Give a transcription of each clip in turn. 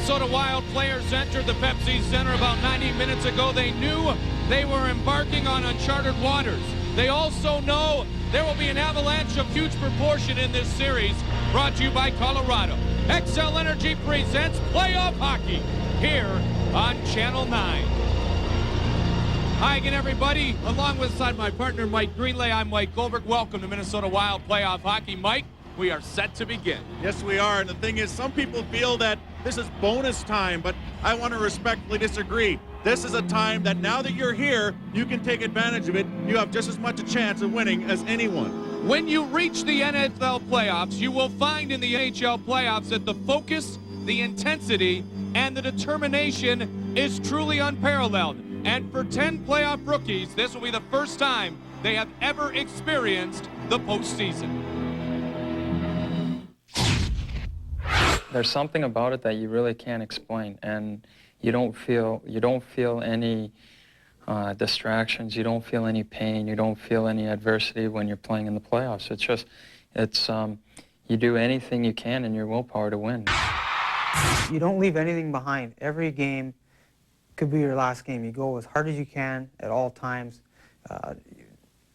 Minnesota Wild players entered the Pepsi Center about 90 minutes ago. They knew they were embarking on uncharted waters. They also know there will be an avalanche of huge proportion in this series, brought to you by Colorado. XL Energy presents Playoff Hockey here on Channel 9. Hi again, everybody. Along with my partner, Mike Greenlay, I'm Mike Goldberg. Welcome to Minnesota Wild Playoff Hockey. Mike, we are set to begin. Yes, we are. And the thing is, some people feel that this is bonus time, but I want to respectfully disagree. This is a time that now that you're here, you can take advantage of it. You have just as much a chance of winning as anyone. When you reach the NFL playoffs, you will find in the NHL playoffs that the focus, the intensity, and the determination is truly unparalleled. And for 10 playoff rookies, this will be the first time they have ever experienced the postseason. There's something about it that you really can't explain, and you don't feel any distractions, you don't feel any pain, you don't feel any adversity when you're playing in the playoffs. It's you do anything you can in your willpower to win. You don't leave anything behind. Every game could be your last game. You go as hard as you can at all times.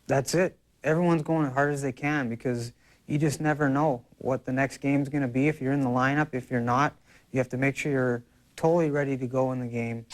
That's it. Everyone's going as hard as they can because you just never know what the next game's going to be. If you're in the lineup, if you're not, you have to make sure you're totally ready to go in the game.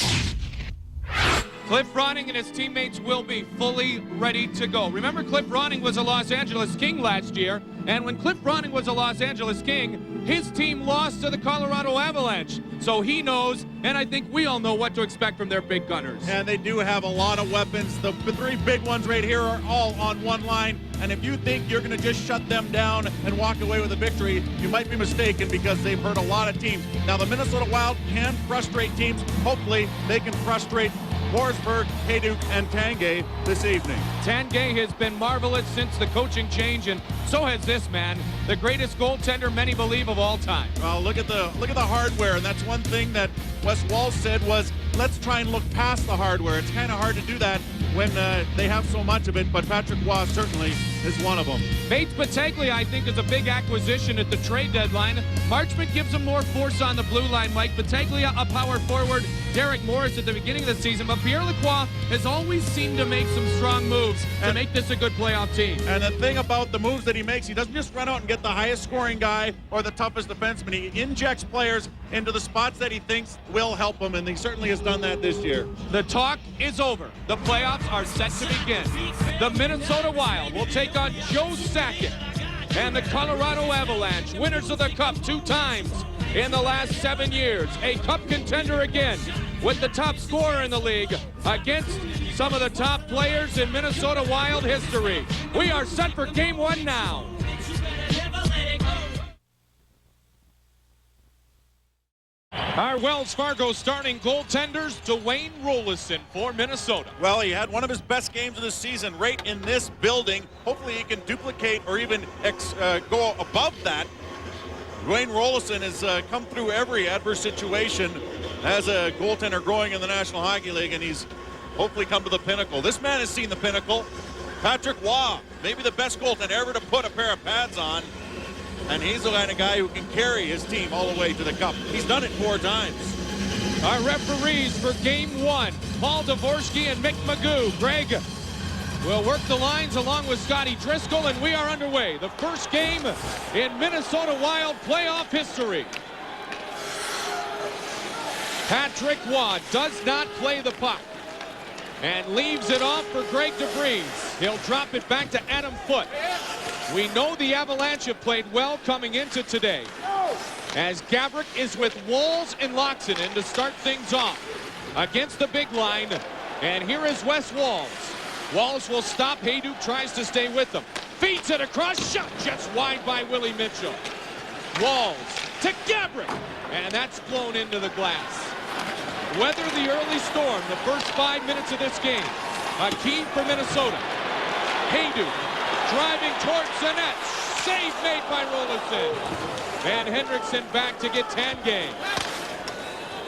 Cliff Ronning and his teammates will be fully ready to go. Remember, Cliff Ronning was a Los Angeles King last year, and when Cliff Ronning was a Los Angeles King, his team lost to the Colorado Avalanche. So he knows, and I think we all know what to expect from their big gunners. And they do have a lot of weapons. The three big ones right here are all on one line. And if you think you're going to just shut them down and walk away with a victory, you might be mistaken because they've hurt a lot of teams. Now, the Minnesota Wild can frustrate teams. Hopefully, they can frustrate Forsberg, Hayduk, and Tanguay this evening. Tanguay has been marvelous since the coaching change, and so has this man, the greatest goaltender many believe of all time. Well, look at the hardware, and that's one thing that Wes Walsh said was, let's try and look past the hardware. It's kind of hard to do that when they have so much of it, but Patrick Roy certainly is one of them. Bates Battaglia, I think, is a big acquisition at the trade deadline. Marchment gives him more force on the blue line. Mike Battaglia, a power forward. Derek Morris at the beginning of the season, but Pierre Lacroix has always seemed to make some strong moves to make this a good playoff team. And the thing about the moves that he makes, he doesn't just run out and get the highest scoring guy or the toughest defenseman. He injects players into the spots that he thinks will help him, and he certainly has done that this year. The talk is over. The playoffs are set to begin. The Minnesota Wild will take on Joe Sakic and the Colorado Avalanche, winners of the Cup 2 times in the last 7 years. A Cup contender again with the top scorer in the league against some of the top players in Minnesota Wild history. We are set for Game 1 now. Our Wells Fargo starting goaltenders, Dwayne Rolison for Minnesota. Well, he had one of his best games of the season right in this building. Hopefully he can duplicate or even go above that. Dwayne Rolison has come through every adverse situation as a goaltender growing in the National Hockey League, and he's hopefully come to the pinnacle. This man has seen the pinnacle. Patrick Roy, maybe the best goaltender ever to put a pair of pads on. And he's the kind of guy who can carry his team all the way to the Cup. He's done it 4 times. Our referees for Game 1, Paul Dvorsky and Mick Magoo. Greg will work the lines along with Scotty Driscoll, and we are underway. The first game in Minnesota Wild playoff history. Patrick Roy does not play the puck and leaves it off for Greg DeVries. He'll drop it back to Adam Foote. We know the Avalanche have played well coming into today, as Gabrick is with Walls and Loxonen to start things off against the big line. And here is Wes Walls. Walls will stop. Hayduk tries to stay with him. Feeds it across. Shot just wide by Willie Mitchell. Walls to Gabrick. And that's blown into the glass. Weather the early storm the first 5 minutes of this game. A key for Minnesota. Hayduk driving towards the net. Save made by Rolison. And Hendrickson back to get Tanguay.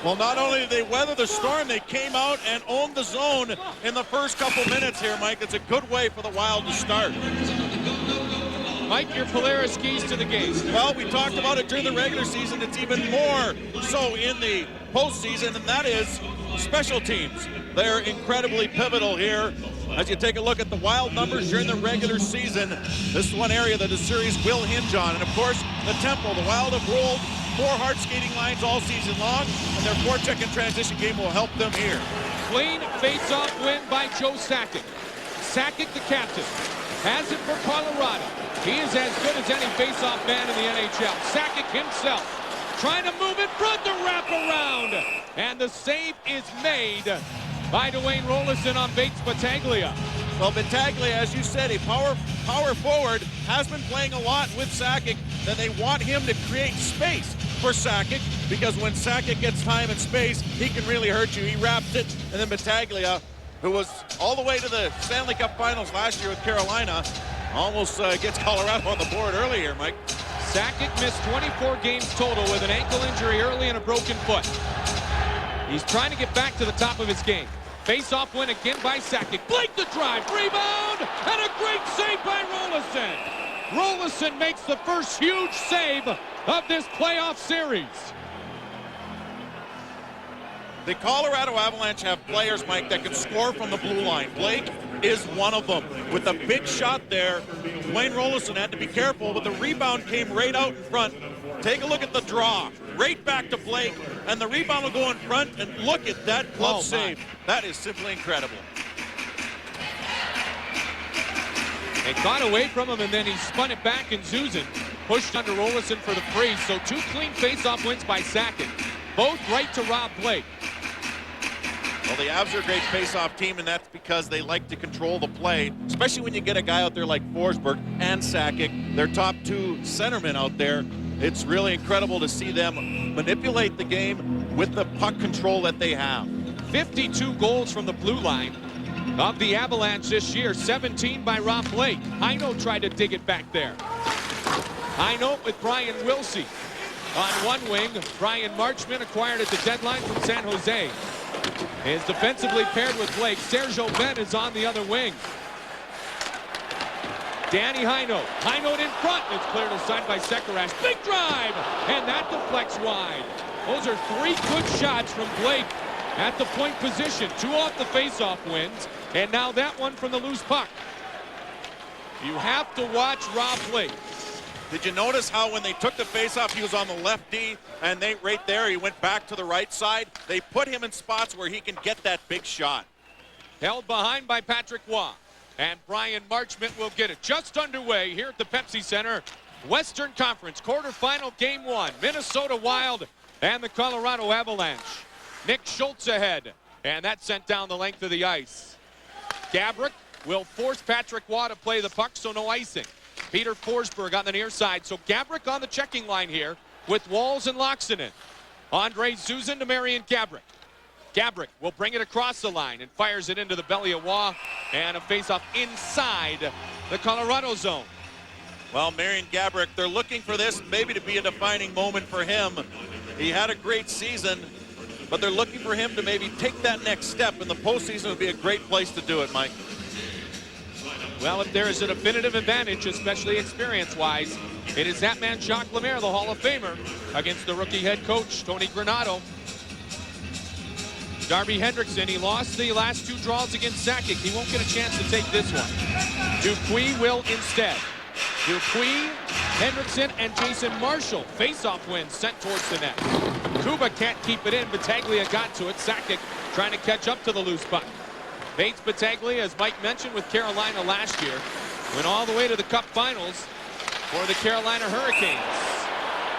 Well, not only did they weather the storm, they came out and owned the zone in the first couple minutes here, Mike. It's a good way for the Wild to start. Mike, your Polaris keys to the game. Well, we talked about it during the regular season. It's even more so in the postseason, and that is special teams. They're incredibly pivotal here. As you take a look at the Wild numbers during the regular season, this is one area that the series will hinge on. And of course, the tempo. The Wild have rolled 4 hard skating lines all season long, and their forecheck and transition game will help them here. Clean face-off win by Joe Sakic. Sakic, the captain, has it for Colorado. He is as good as any face-off man in the NHL. Sakic himself trying to move in front, the wrap around. And the save is made by Dwayne Roloson on Bates Battaglia. Well, Battaglia, as you said, a power forward, has been playing a lot with Sakic. Then they want him to create space for Sakic, because when Sakic gets time and space, he can really hurt you. He wrapped it, and then Battaglia, who was all the way to the Stanley Cup Finals last year with Carolina, almost gets Colorado on the board earlier, Mike. Sakic missed 24 games total with an ankle injury early and a broken foot. He's trying to get back to the top of his game. Face-off win again by Sakic. Blake the drive, rebound, and a great save by Roloson. Roloson makes the first huge save of this playoff series. The Colorado Avalanche have players, Mike, that can score from the blue line. Blake is one of them. With a big shot there, Dwayne Roloson had to be careful, but the rebound came right out in front. Take a look at the draw. Right back to Blake, and the rebound will go in front, and look at that glove save. That is simply incredible. They got away from him, and then he spun it back, and Zuzan pushed under Roloson for the freeze. So 2 clean face-off wins by Sakic, both right to Rob Blake. Well, the Avs are a great face-off team, and that's because they like to control the play, especially when you get a guy out there like Forsberg and Sakic, their top 2 centermen out there. It's really incredible to see them manipulate the game with the puck control that they have. 52 goals from the blue line of the Avalanche this year, 17 by Rob Blake. Heino tried to dig it back there. Heino with Brian Wilsey on one wing. Brian Marchment acquired at the deadline from San Jose is defensively paired with Blake. Serge Aubin is on the other wing. Danny Heino. Heino in front. It's cleared aside by Sekerash. Big drive! And that deflects wide. Those are 3 good shots from Blake at the point position. 2 off the face-off wins. And now that one from the loose puck. You have to watch Rob Blake. Did you notice how when they took the face-off, he was on the left D, and they right there, he went back to the right side. They put him in spots where he can get that big shot. Held behind by Patrick Waugh. And Brian Marchment will get it. Just underway here at the Pepsi Center. Western Conference quarterfinal game 1. Minnesota Wild and the Colorado Avalanche. Nick Schultz ahead. And that's sent down the length of the ice. Gabrick will force Patrick Waugh to play the puck, so no icing. Peter Forsberg on the near side. So Gabrick on the checking line here with Walls and Loxonen. Andre Zuzan to Marian Gabrick. Gabrick will bring it across the line and fires it into the belly of Waugh, and a face-off inside the Colorado zone. Well, Marian Gabrick, they're looking for this maybe to be a defining moment for him. He had a great season, but they're looking for him to maybe take that next step, and the postseason would be a great place to do it, Mike. Well, if there is a definitive advantage, especially experience-wise, it is that man, Jacques Lemaire, the Hall of Famer, against the rookie head coach, Tony Granato. Darby Hendrickson, he lost the last 2 draws against Sakic. He won't get a chance to take this one. Dupuis will instead. Dupuis, Hendrickson, and Jason Marshall. Face-off wins sent towards the net. Kuba can't keep it in. Battaglia got to it. Sakic trying to catch up to the loose puck. Bates Battaglia, as Mike mentioned, with Carolina last year, went all the way to the Cup Finals for the Carolina Hurricanes.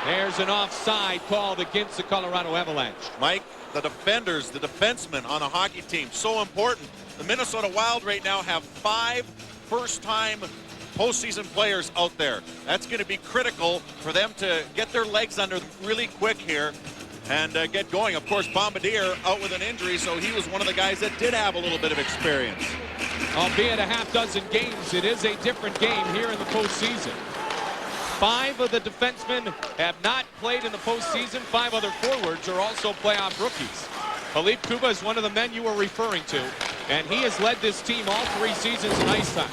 There's an offside called against the Colorado Avalanche. Mike, the defenders, the defensemen on a hockey team, so important. The Minnesota Wild right now have 5 first-time postseason players out there. That's going to be critical for them to get their legs under them really quick here and get going. Of course, Bombardier out with an injury, so he was one of the guys that did have a little bit of experience. Albeit a half-dozen games, it is a different game here in the postseason. 5 of the defensemen have not played in the postseason. 5 other forwards are also playoff rookies. Philippe Kuba is one of the men you were referring to, and he has led this team all 3 seasons in ice time.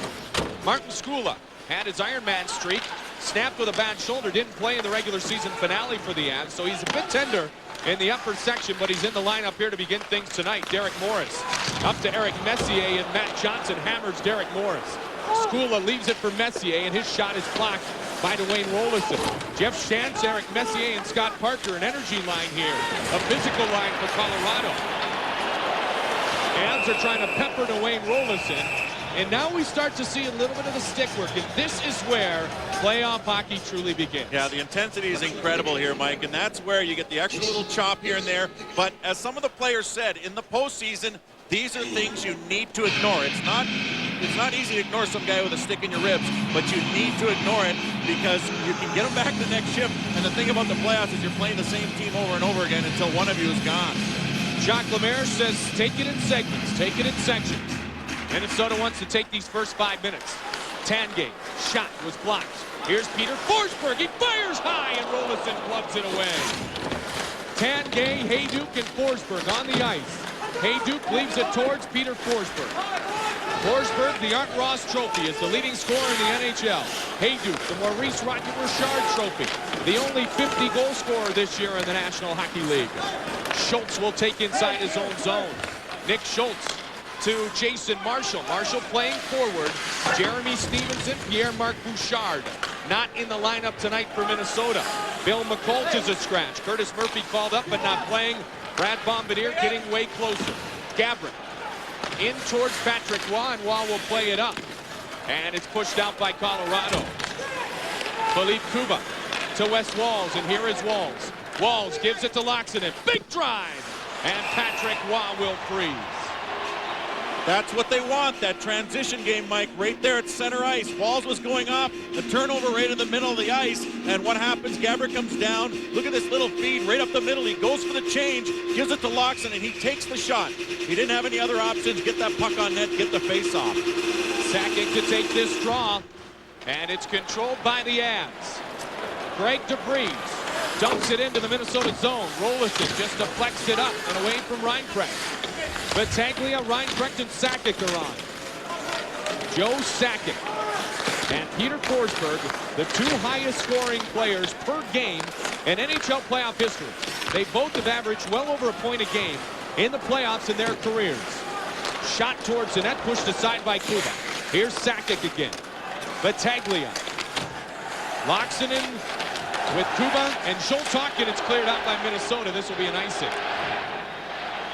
Martin Skula had his Ironman streak, snapped with a bad shoulder, didn't play in the regular season finale for the Avs, so he's a bit tender in the upper section, but he's in the lineup here to begin things tonight. Derek Morris up to Eric Messier, and Matt Johnson hammers Derek Morris. Skula leaves it for Messier, and his shot is blocked by Dwayne Rolison. Jeff Shantz, Eric Messier, and Scott Parker, an energy line here, a physical line for Colorado. Avs are trying to pepper Dwayne Rolison, and now we start to see a little bit of the stick work, and this is where playoff hockey truly begins. Yeah, the intensity is incredible here, Mike, and that's where you get the extra little chop here and there. But as some of the players said, in the postseason, these are things you need to ignore. It's not easy to ignore some guy with a stick in your ribs, but you need to ignore it because you can get them back the next shift. And the thing about the playoffs is you're playing the same team over and over again until one of you is gone. Jacques Lemaire says take it in segments, take it in sections. Minnesota wants to take these first 5 minutes. Tangay, shot was blocked. Here's Peter Forsberg. He fires high, and Rolison clubs it away. Tangay, Hayduk, and Forsberg on the ice. Hayduk leaves it towards Peter Forsberg. Forsberg, the Art Ross Trophy, is the leading scorer in the NHL. Hayduk, the Maurice Rocket Richard Trophy, the only 50 goal scorer this year in the National Hockey League. Schultz will take inside his own zone. Nick Schultz to Jason Marshall. Marshall playing forward. Jeremy Stevenson, Pierre-Marc Bouchard not in the lineup tonight for Minnesota. Bill McColt is a scratch. Curtis Murphy called up but not playing. Brad Bombardier getting way closer. Gabrick in towards Patrick Waugh, and Waugh will play it up. And it's pushed out by Colorado. Philippe Kuba to Wes Walls, and here is Walls. Walls gives it to Laaksonen. Big drive, and Patrick Waugh will freeze. That's what they want, that transition game, Mike, right there at center ice. Walls was going up, the turnover right in the middle of the ice, and what happens? Gabrick comes down. Look at this little feed right up the middle. He goes for the change, gives it to Laaksonen, and he takes the shot. He didn't have any other options. Get that puck on net, get the face-off. Sacking to take this draw, and it's controlled by the Avs. Greg DeBreeze dumps it into the Minnesota zone. Rolison just deflects it up and away from Reinprecht. Battaglia, Reinprecht, and Sakic are on. Joe Sakic and Peter Forsberg, the two highest scoring players per game in NHL playoff history. They both have averaged well over a point a game in the playoffs in their careers. Shot towards the net, pushed aside by Kuba. Here's Sakic again. Battaglia. Laaksonen with Kuba and Schultz, and it's cleared out by Minnesota. This will be an icing.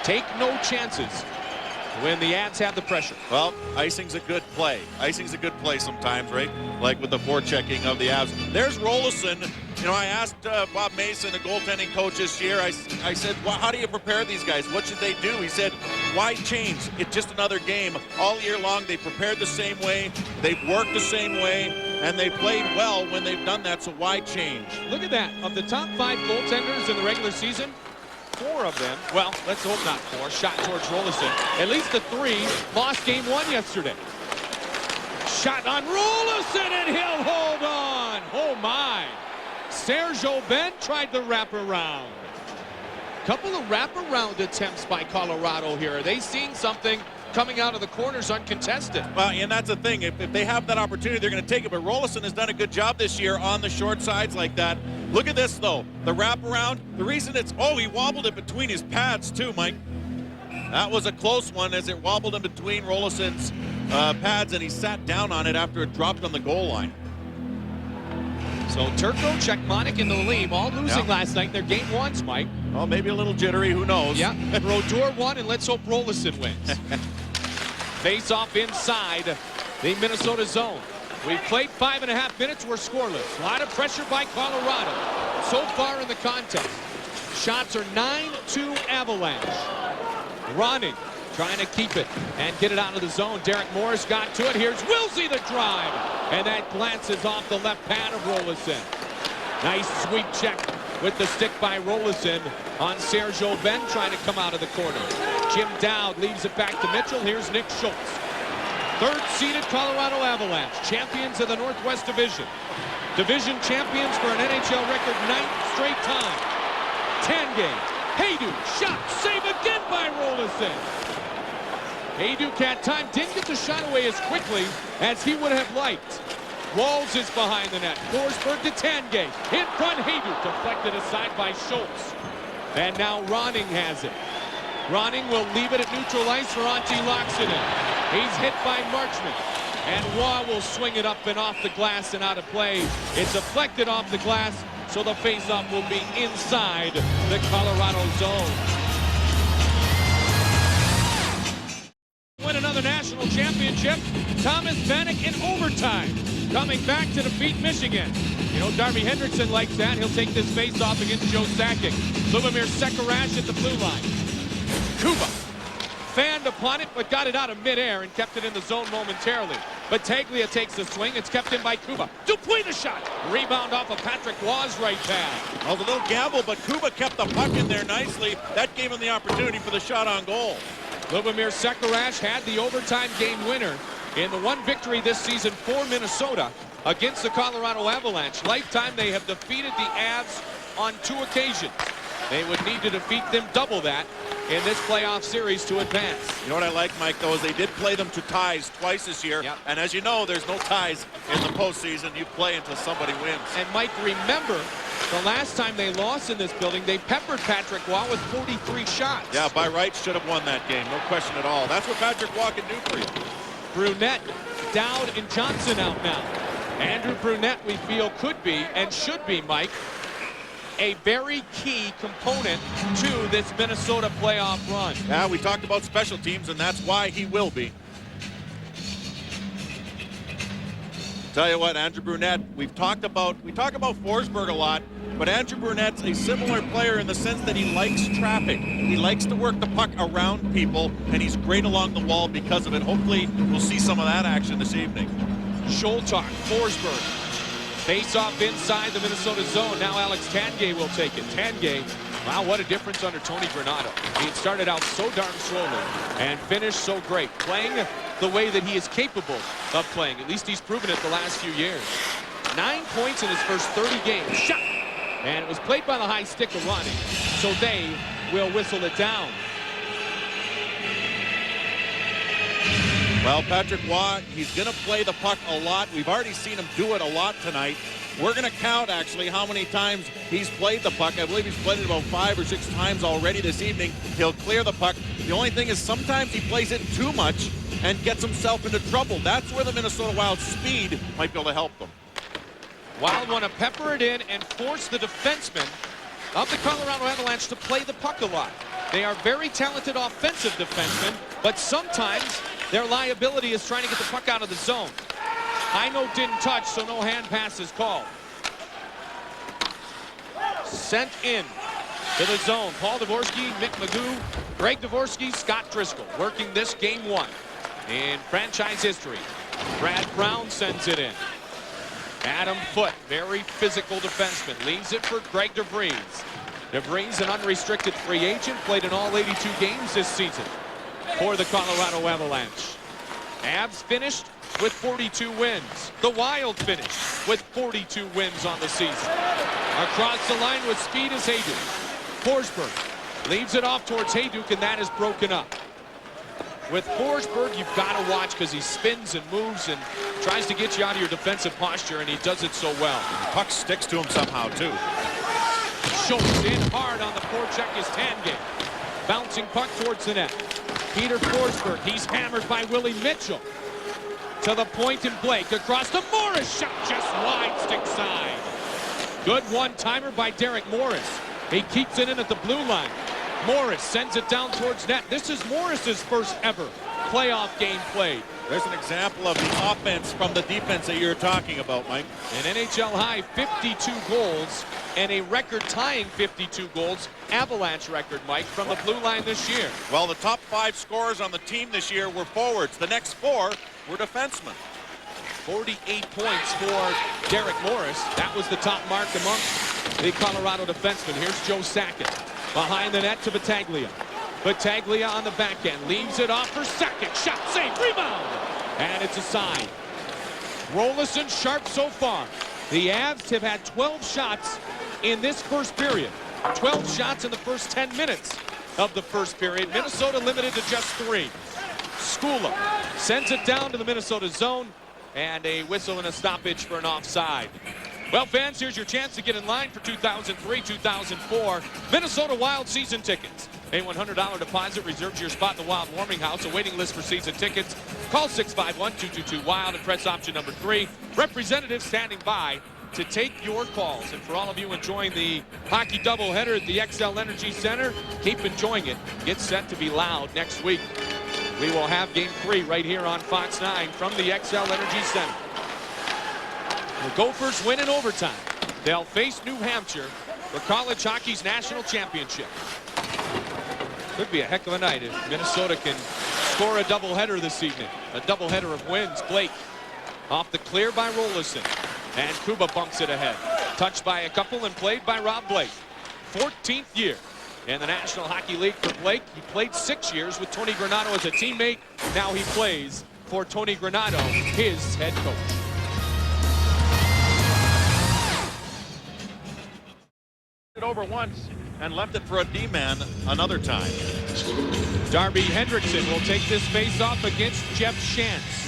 Take no chances when the Avs have the pressure. Well, icing's a good play. Icing's a good play sometimes, right? Like with the forechecking of the Avs. There's Rolison. You know, I asked Bob Mason, the goaltending coach this year, I said, well, how do you prepare these guys? What should they do? He said, why change? It's just another game. All year long, they prepared the same way. They've worked the same way. And they played well when they've done that, so why change? Look at that. Of the top 5 goaltenders in the regular season, 4 of them, well, let's hope not 4, shot towards Rolison. At least the 3 lost game 1 yesterday. Shot on Rolison, and he'll hold on. Oh, my. Serge Aubin tried the wraparound. Couple of wraparound attempts by Colorado here. Are they seeing something coming out of the corners uncontested? Well, and that's the thing. If they have that opportunity, they're going to take it. But Rolison has done a good job this year on the short sides like that. Look at this, though. The wraparound. The reason it's... Oh, he wobbled it between his pads, too, Mike. That was a close one as it wobbled in between Rolison's pads, and he sat down on it after it dropped on the goal line. So Turco, Czechmanik, and the Leem all losing last night. Their game 1s, Mike. Well, maybe a little jittery. Who knows? Yeah. Brodeur won, and let's hope Rolison wins. Face off inside the Minnesota zone. We've played 5.5 minutes. We're scoreless. A lot of pressure by Colorado so far in the contest. Shots are 9-2 Avalanche. Ronning trying to keep it and get it out of the zone. Derek Morris got to it. Here's Wilsey, the drive. And that glances off the left pad of Rolison. Nice sweep check with the stick by Rolison on Serge Aubin trying to come out of the corner. Jim Dowd leaves it back to Mitchell. Here's Nick Schultz. Third-seeded Colorado Avalanche, champions of the Northwest Division. Division champions for an NHL record 9th straight time. Tangay, Hayduk, shot, save again by Rolison. Hayduk had time, didn't get the shot away as quickly as he would have liked. Walls is behind the net. Forsberg to Tangay. In front, Hayduk. Deflected aside by Schultz. And now Ronning has it. Ronning will leave it at neutral ice for Antti Laaksonen. He's hit by Marchment. And Waugh will swing it up and off the glass and out of play. It's deflected off the glass, so the faceoff will be inside the Colorado zone. Win another national championship. Thomas Vanek in overtime, coming back to defeat Michigan. You know, Darby Hendrickson likes that. He'll take this face-off against Joe Sakic. Lubomir Sekarash at the blue line. Kuba fanned upon it, but got it out of midair and kept it in the zone momentarily. Battaglia takes the swing. It's kept in by Kuba. Dupuis the shot. Rebound off of Patrick Waugh's right pad. Well, it was a little gamble, but Kuba kept the puck in there nicely. That gave him the opportunity for the shot on goal. Lubomir Sekarash had the overtime game winner in the one victory this season for Minnesota against the Colorado Avalanche. Lifetime, they have defeated the Avs on 2 occasions. They would need to defeat them double that in this playoff series to advance. You know what I like, Mike, though, is they did play them to ties twice this year. Yep. And as you know, there's no ties in the postseason. You play until somebody wins. And Mike, remember, the last time they lost in this building, they peppered Patrick Waugh with 43 shots. Yeah, by rights, should have won that game. No question at all. That's what Patrick Waugh can do for you. Brunette, Dowd, and Johnson out now. Andrew Brunette, we feel, could be and should be, Mike, a very key component to this Minnesota playoff run. Yeah, we talked about special teams, and that's why he will be. Tell you what, Andrew Brunette, we talk about Forsberg a lot, but Andrew Brunette's a similar player in the sense that he likes traffic. He likes to work the puck around people, and he's great along the wall because of it. Hopefully, we'll see some of that action this evening. Scholtar, Forsberg. Face-off inside the Minnesota zone. Now Alex Tangay will take it. Tangay, wow, what a difference under Tony Granato. He had started out so darn slowly and finished so great. Playing the way that he is capable of playing. At least he's proven it the last few years. 9 points in his first 30 games. Shot! And it was played by the high stick of Ronnie. So they will whistle it down. Well, Patrick Waugh, he's going to play the puck a lot. We've already seen him do it a lot tonight. We're going to count, actually, how many times he's played the puck. I believe he's played it about 5 or 6 times already this evening. He'll clear the puck. The only thing is sometimes he plays it too much and gets himself into trouble. That's where the Minnesota Wild's speed might be able to help them. Wild want to pepper it in and force the defensemen of the Colorado Avalanche to play the puck a lot. They are very talented offensive defensemen, but sometimes their liability is trying to get the puck out of the zone. I know didn't touch, so no hand pass is called. Sent in to the zone. Paul Dvorsky, Mick Magoo, Greg Dvorsky, Scott Driscoll working this game 1 in franchise history. Brad Brown sends it in. Adam Foote, very physical defenseman, leaves it for Greg DeVries. DeVries, an unrestricted free agent, played in all 82 games this season for the Colorado Avalanche. Avs finished with 42 wins. The Wild finished with 42 wins on the season. Across the line with speed is Hayduk. Forsberg leaves it off towards Hayduk, and that is broken up. With Forsberg, you've got to watch because he spins and moves and tries to get you out of your defensive posture, and he does it so well. The puck sticks to him somehow, too. Schultz in hard on the forecheck is Tangay. Bouncing puck towards the net. Peter Forsberg, he's hammered by Willie Mitchell. To the point and Blake across to Morris. Shot just wide, stick side. Good one-timer by Derek Morris. He keeps it in at the blue line. Morris sends it down towards net. This is Morris's first ever playoff game played. There's an example of the offense from the defense that you're talking about, Mike. An NHL high 52 goals and a record-tying 52 goals Avalanche record, Mike, from the blue line this year. Well, the top 5 scorers on the team this year were forwards. The next 4 were defensemen. 48 points for Derek Morris. That was the top mark amongst the Colorado defensemen. Here's Joe Sakic. Behind the net to Battaglia. Battaglia on the back end. Leaves it off for Sakic. Shot, save, rebound. And it's a side. Rolison sharp so far. The Avs have had 12 shots in this first period. 12 shots in the first 10 minutes of the first period. Minnesota limited to just 3. Skula sends it down to the Minnesota zone. and a whistle and a stoppage for an offside. Well, fans, here's your chance to get in line for 2003-2004 Minnesota Wild season tickets. A $100 deposit reserves your spot in the Wild warming house. A waiting list for season tickets. Call 651-222-WILD and press option number 3. Representatives standing by to take your calls. And for all of you enjoying the hockey doubleheader at the XL Energy Center, keep enjoying it. Get set to be loud next week. We will have Game 3 right here on Fox 9 from the XL Energy Center. The Gophers win in overtime. They'll face New Hampshire for college hockey's national championship. Could be a heck of a night if Minnesota can score a doubleheader this evening. A doubleheader of wins. Blake off the clear by Rolison. And Kuba bumps it ahead. Touched by a couple and played by Rob Blake. 14th year in the National Hockey League for Blake. He played 6 years with Tony Granato as a teammate. Now he plays for Tony Granato, his head coach. It over once and left it for a D-man another time. Darby Hendrickson will take this face-off against Jeff Shantz.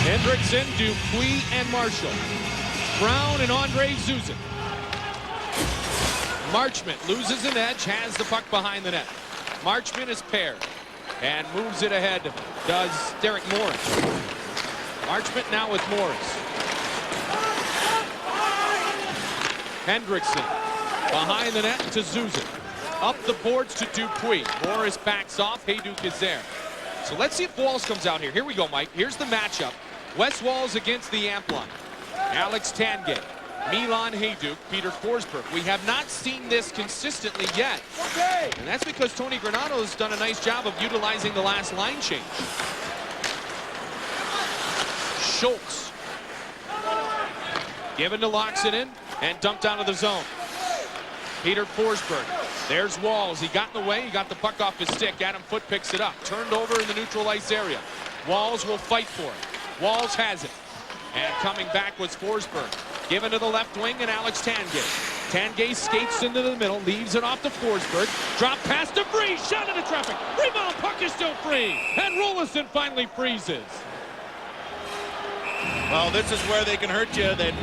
Hendrickson, Dupuis, and Marshall. Brown and Andre Zuzin. Marchment loses an edge, has the puck behind the net. Marchment is paired and moves it ahead, does Derek Morris. Marchment now with Morris. Hendrickson behind the net to Zuzin. Up the boards to Dupuis. Morris backs off. Hayduk is there. So let's see if Walls comes out here. Here we go, Mike. Here's the matchup. Wes Walls against the amp line. Alex Tangay, Milan Hayduk, Peter Forsberg. We have not seen this consistently yet. And that's because Tony Granato has done a nice job of utilizing the last line change. Schultz. Given to Loxinen and dumped out of the zone. Peter Forsberg. There's Walls. He got in the way. He got the puck off his stick. Adam Foote picks it up. Turned over in the neutral ice area. Walls will fight for it. Walls has it. And coming back was Forsberg. Given to the left wing and Alex Tangay. Tangay skates into the middle. Leaves it off to Forsberg. Drop pass to Freeze. Shot into traffic. Rebound. Puck is still free. And Rolison finally freezes. Well, this is where they can hurt you. The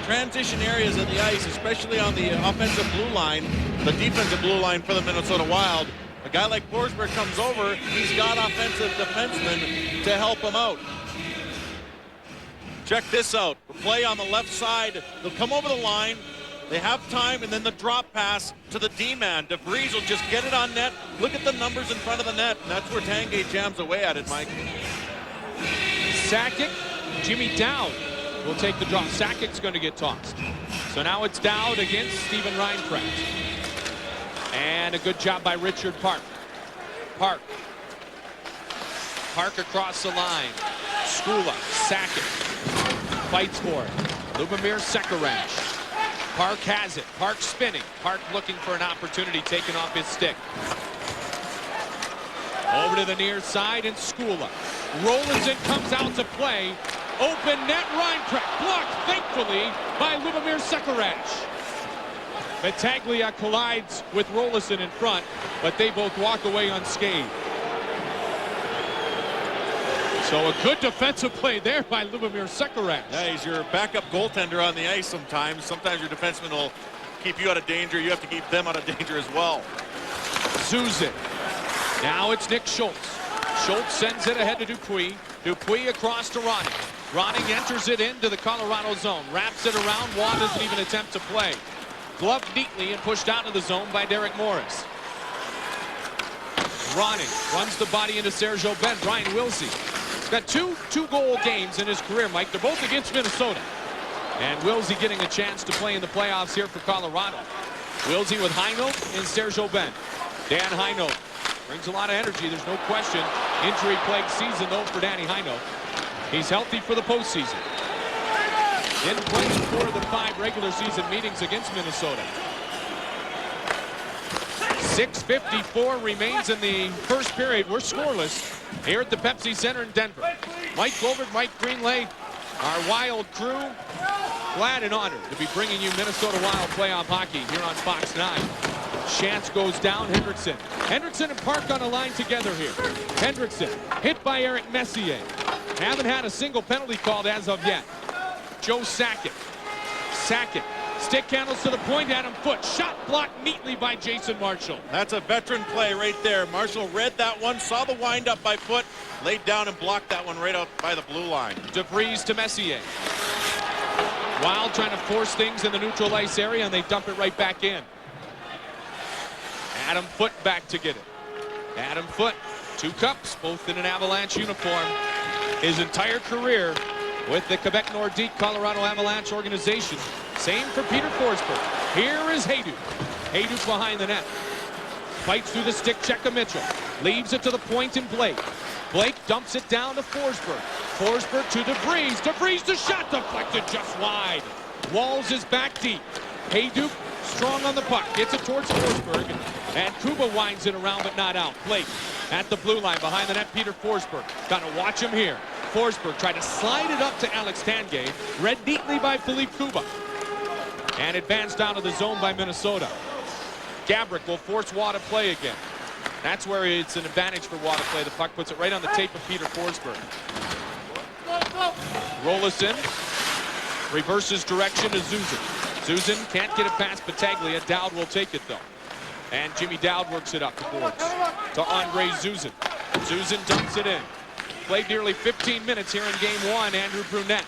transition areas of the ice, especially on the offensive blue line, the defensive blue line for the Minnesota Wild. A guy like Forsberg comes over, he's got offensive defensemen to help him out. Check this out. The play on the left side. They'll come over the line. They have time, and then the drop pass to the D-man. DeVries will just get it on net. Look at the numbers in front of the net, and that's where Tangay jams away at it, Mike. Sakic. Jimmy Dowd will take the draw. Sakic's going to get tossed. So now it's Dowd against Steven Reinprecht. And a good job by Richard Park. Park across the line. Skula, Sakic. Fights for it. Lubomir Sekarash. Park has it. Park spinning. Park looking for an opportunity, taken off his stick. Over to the near side and Skula. Rollinson comes out to play. Open net, Reinprecht blocked, thankfully, by Lubomir Sekarash. Battaglia collides with Rollinson in front, but they both walk away unscathed. So a good defensive play there by Lubomir Sekarash. Yeah, he's your backup goaltender on the ice sometimes. Sometimes your defenseman will keep you out of danger. You have to keep them out of danger as well. Zuzin. Now it's Nick Schultz. Schultz sends it ahead to Dupuis. Dupuis across to Ronning. Ronning enters it into the Colorado zone. Wraps it around. Waugh doesn't even attempt to play. Gloved neatly and pushed out of the zone by Derek Morris. Ronning runs the body into Sergio Ben. Brian Wilsey. He's got two-goal games in his career, Mike. They're both against Minnesota. And Wilsey getting a chance to play in the playoffs here for Colorado. Wilsey with Heinold and Sergio Ben. Dan Heinold brings a lot of energy, there's no question. Injury-plagued season, though, for Danny Heinold. He's healthy for the postseason. In place for the 5 regular season meetings against Minnesota. 6:54 remains in the first period. We're scoreless here at the Pepsi Center in Denver. Mike Goldberg, Mike Greenlay, our Wild crew, glad and honored to be bringing you Minnesota Wild playoff hockey here on Fox 9. Chance goes down. Hendrickson and Park on a line together here. Hendrickson hit by Eric Messier. Haven't had a single penalty called as of yet. Joe Sakic. Stick handles to the point. Adam Foote. Shot blocked neatly by Jason Marshall. That's a veteran play right there. Marshall read that one, saw the windup by Foote, laid down and blocked that one right out by the blue line. DeVries to Messier. Wild trying to force things in the neutral ice area, and they dump it right back in. Adam Foote back to get it. Adam Foote, 2 cups, both in an Avalanche uniform. His entire career with the Quebec Nordique Colorado Avalanche organization. Same for Peter Forsberg. Here is Hayduk. Hayduk behind the net. Fights through the stick check of Mitchell. Leaves it to the point in Blake. Blake dumps it down to Forsberg. Forsberg to DeVries. DeVries, the shot deflected just wide. Walls is back deep. Hayduk strong on the puck. Gets it towards Forsberg. And Kuba winds it around but not out. Blake at the blue line behind the net. Peter Forsberg. Got to watch him here. Forsberg tried to slide it up to Alex Tanguay. Read neatly by Philippe Kuba. And advanced down to the zone by Minnesota. Gabrick will force Waugh to play again. That's where it's an advantage for Waugh to play. The puck puts it right on the tape of Peter Forsberg. Rolison reverses direction to Zuzin. Zuzin can't get it past Battaglia. Dowd will take it though. And Jimmy Dowd works it up the boards to Andre Zuzin. Zuzin dumps it in. Played nearly 15 minutes here in game 1. Andrew Brunette.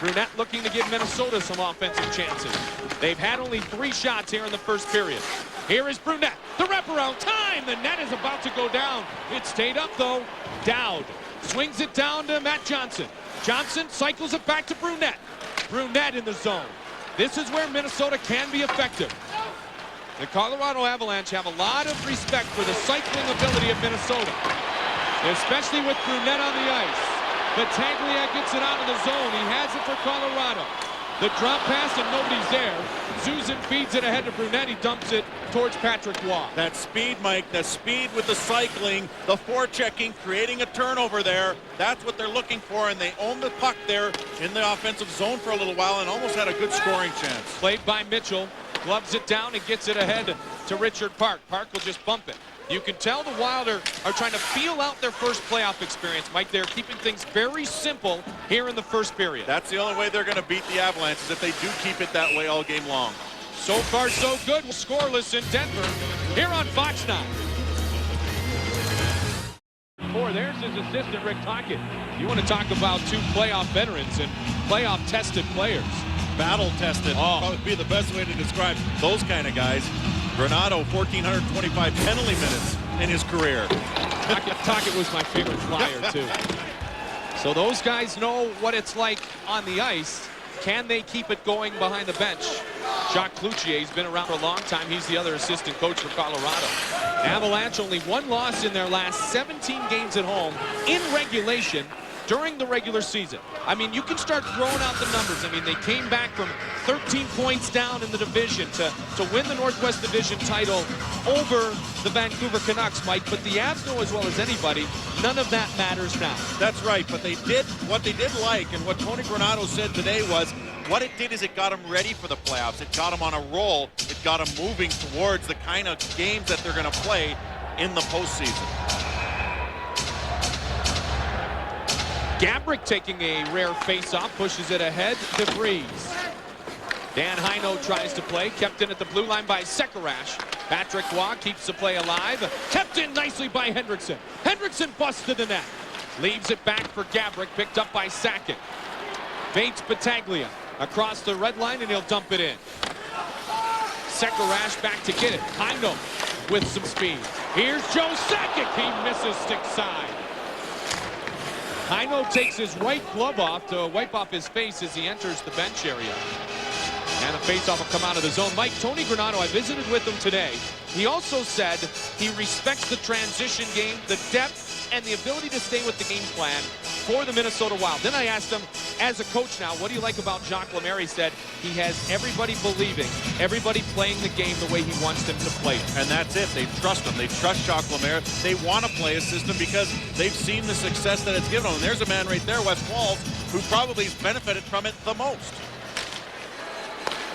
Brunette looking to give Minnesota some offensive chances. They've had only 3 shots here in the first period. Here is Brunette. The wraparound time. The net is about to go down. It stayed up though. Dowd swings it down to Matt Johnson. Johnson cycles it back to Brunette. Brunette in the zone. This is where Minnesota can be effective. The Colorado Avalanche have a lot of respect for the cycling ability of Minnesota, especially with Brunette on the ice. Battaglia gets it out of the zone. He has it for Colorado. The drop pass and nobody's there. Zuzin feeds it ahead to Brunette. He dumps it towards Patrick Waugh. That speed, Mike, the speed with the cycling, the forechecking, creating a turnover there. That's what they're looking for, and they own the puck there in the offensive zone for a little while and almost had a good scoring chance. Played by Mitchell. Gloves it down and gets it ahead to Richard Park. Park will just bump it. You can tell the Wild are trying to feel out their first playoff experience, Mike. They're keeping things very simple here in the first period. That's the only way they're going to beat the Avalanche, is if they do keep it that way all game long. So far, so good. Scoreless in Denver here on Fox 9. There's his assistant, Rick Tocchet. You want to talk about 2 playoff veterans and playoff-tested players. Battle-tested, probably be the best way to describe those kind of guys. Granato, 1,425 penalty minutes in his career. Tocchet was my favorite Flyer, too. So those guys know what it's like on the ice. Can they keep it going behind the bench? Jacques Cloutier's been around for a long time. He's the other assistant coach for Colorado. Avalanche only 1 loss in their last 17 games at home in regulation during the regular season. I mean, you can start throwing out the numbers. I mean, they came back from 13 points down in the division to win the Northwest Division title over the Vancouver Canucks, Mike. But the Avs know as well as anybody, none of that matters now. That's right, but what they did like, and what Tony Granato said today was, what it did is it got them ready for the playoffs. It got them on a roll. It got them moving towards the kind of games that they're going to play in the postseason. Gabrick taking a rare face-off, pushes it ahead. DeVries. Dan Heino tries to play, kept in at the blue line by Sekerash. Patrick Waugh keeps the play alive. Kept in nicely by Hendrickson. Hendrickson busted the net. Leaves it back for Gabrick, picked up by Sakic. Bates Battaglia across the red line, and he'll dump it in. Sekerash back to get it. Heino with some speed. Here's Joe Sakic. He misses stick side. Heino takes his right glove off to wipe off his face as he enters the bench area. And the faceoff will come out of the zone. Mike, Tony Granato, I visited with him today. He also said he respects the transition game, the depth, and the ability to stay with the game plan for the Minnesota Wild. Then I asked him, as a coach now, what do you like about Jacques Lemaire? He said he has everybody believing, everybody playing the game the way he wants them to play it. And that's it. They trust him. They trust Jacques Lemaire. They want to play a system because they've seen the success that it's given them. And there's a man right there, Wes Walz, who probably has benefited from it the most.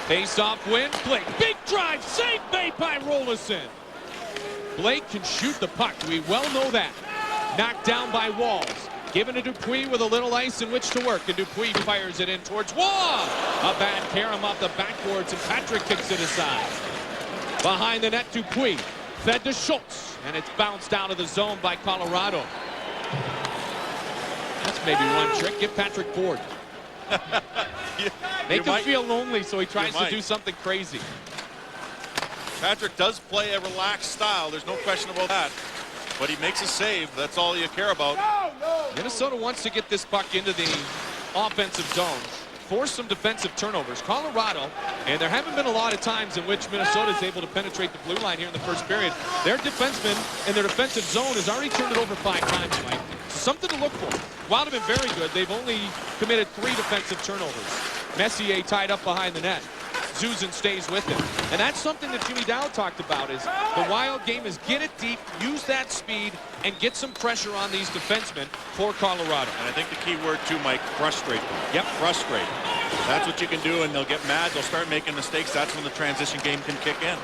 Face-off win. Blake, big drive, save made by Rolison. Blake can shoot the puck. We well know that. Knocked down by Walls. Given to Dupuis with a little ice in which to work, and Dupuis fires it in towards Wall. A bad carom off the backboards, and Patrick kicks it aside. Behind the net, Dupuis. Fed to Schultz, and it's bounced out of the zone by Colorado. That's maybe one trick. Give Patrick Ford. Make him feel lonely, so he tries to do something crazy. Patrick does play a relaxed style. There's no question about that. But he makes a save. That's all you care about. Minnesota wants to get this puck into the offensive zone, force some defensive turnovers. Colorado, and there haven't been a lot of times in which Minnesota is able to penetrate the blue line here in the first period. Their defenseman in their defensive zone has already turned it over 5 times tonight. Something to look for. Wild have been very good. They've only committed 3 defensive turnovers. Messier tied up behind the net. Zuzan stays with him. And that's something that Jimmy Dow talked about, is the Wild game is get it deep, use that speed, and get some pressure on these defensemen for Colorado. And I think the key word too, Mike, frustrate them. Yep, frustrate. That's what you can do, and they'll get mad. They'll start making mistakes. That's when the transition game can kick in.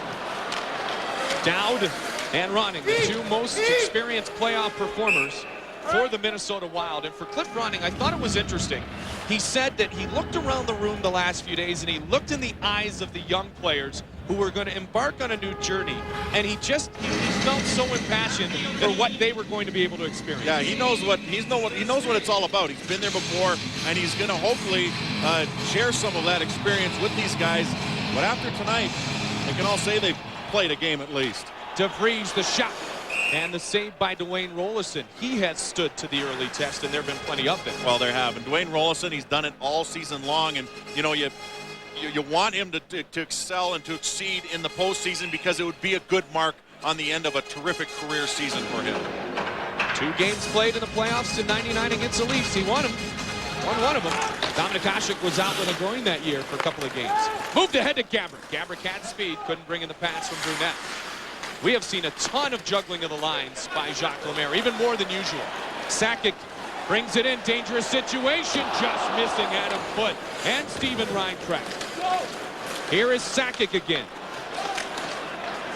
Dowd and Ronning, the 2 most experienced playoff performers for the Minnesota Wild. And for Cliff Ronning, I thought it was interesting. He said that he looked around the room the last few days and he looked in the eyes of the young players who were going to embark on a new journey, and he felt so impassioned for what they were going to be able to experience. Yeah, he knows what it's all about. He's been there before, and he's going to hopefully share some of that experience with these guys. But after tonight, they can all say they've played a game at least. DeVries, the shot. And the save by Dwayne Rolison. He has stood to the early test, and there have been plenty of them. Well, there have. And Dwayne Rolison, he's done it all season long. And, you know, you want him to excel and to exceed in the postseason, because it would be a good mark on the end of a terrific career season for him. 2 games played in the playoffs in '99 against the Leafs. He won them. Won one of them. Dominik Hasek was out with a groin that year for a couple of games. Moved ahead to Gabrick. Gabrick had speed, couldn't bring in the pass from Brunette. We have seen a ton of juggling of the lines by Jacques Lemaire, even more than usual. Sakic brings it in, dangerous situation, just missing Adam Foote and Steven Reinprecht. Here is Sakic again.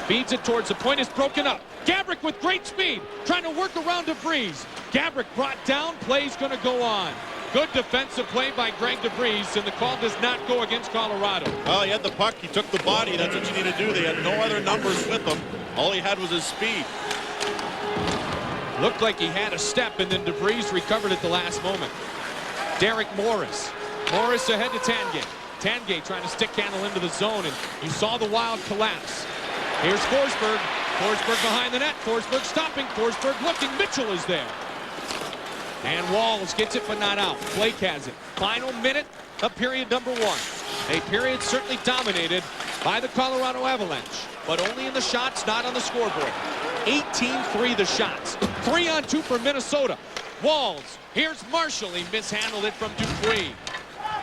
Feeds it towards the point, is broken up. Gabrick with great speed, trying to work around DeVries. Gabrick brought down, play's gonna go on. Good defensive play by Greg DeVries, and the call does not go against Colorado. Well, he had the puck, he took the body, that's what you need to do. They had no other numbers with them. All he had was his speed. Looked like he had a step, and then DeVries recovered at the last moment. Derek Morris. Morris ahead to Tangay. Tangay trying to stick handle into the zone, and you saw the Wild collapse. Here's Forsberg. Forsberg behind the net. Forsberg stopping. Forsberg looking. Mitchell is there. And Walls gets it, but not out. Blake has it. Final minute of period number 1. A period certainly dominated by the Colorado Avalanche, but only in the shots, not on the scoreboard. 18-3 the shots. 3-on-2 for Minnesota. Walls. Here's Marshall. He mishandled it from Dupuis.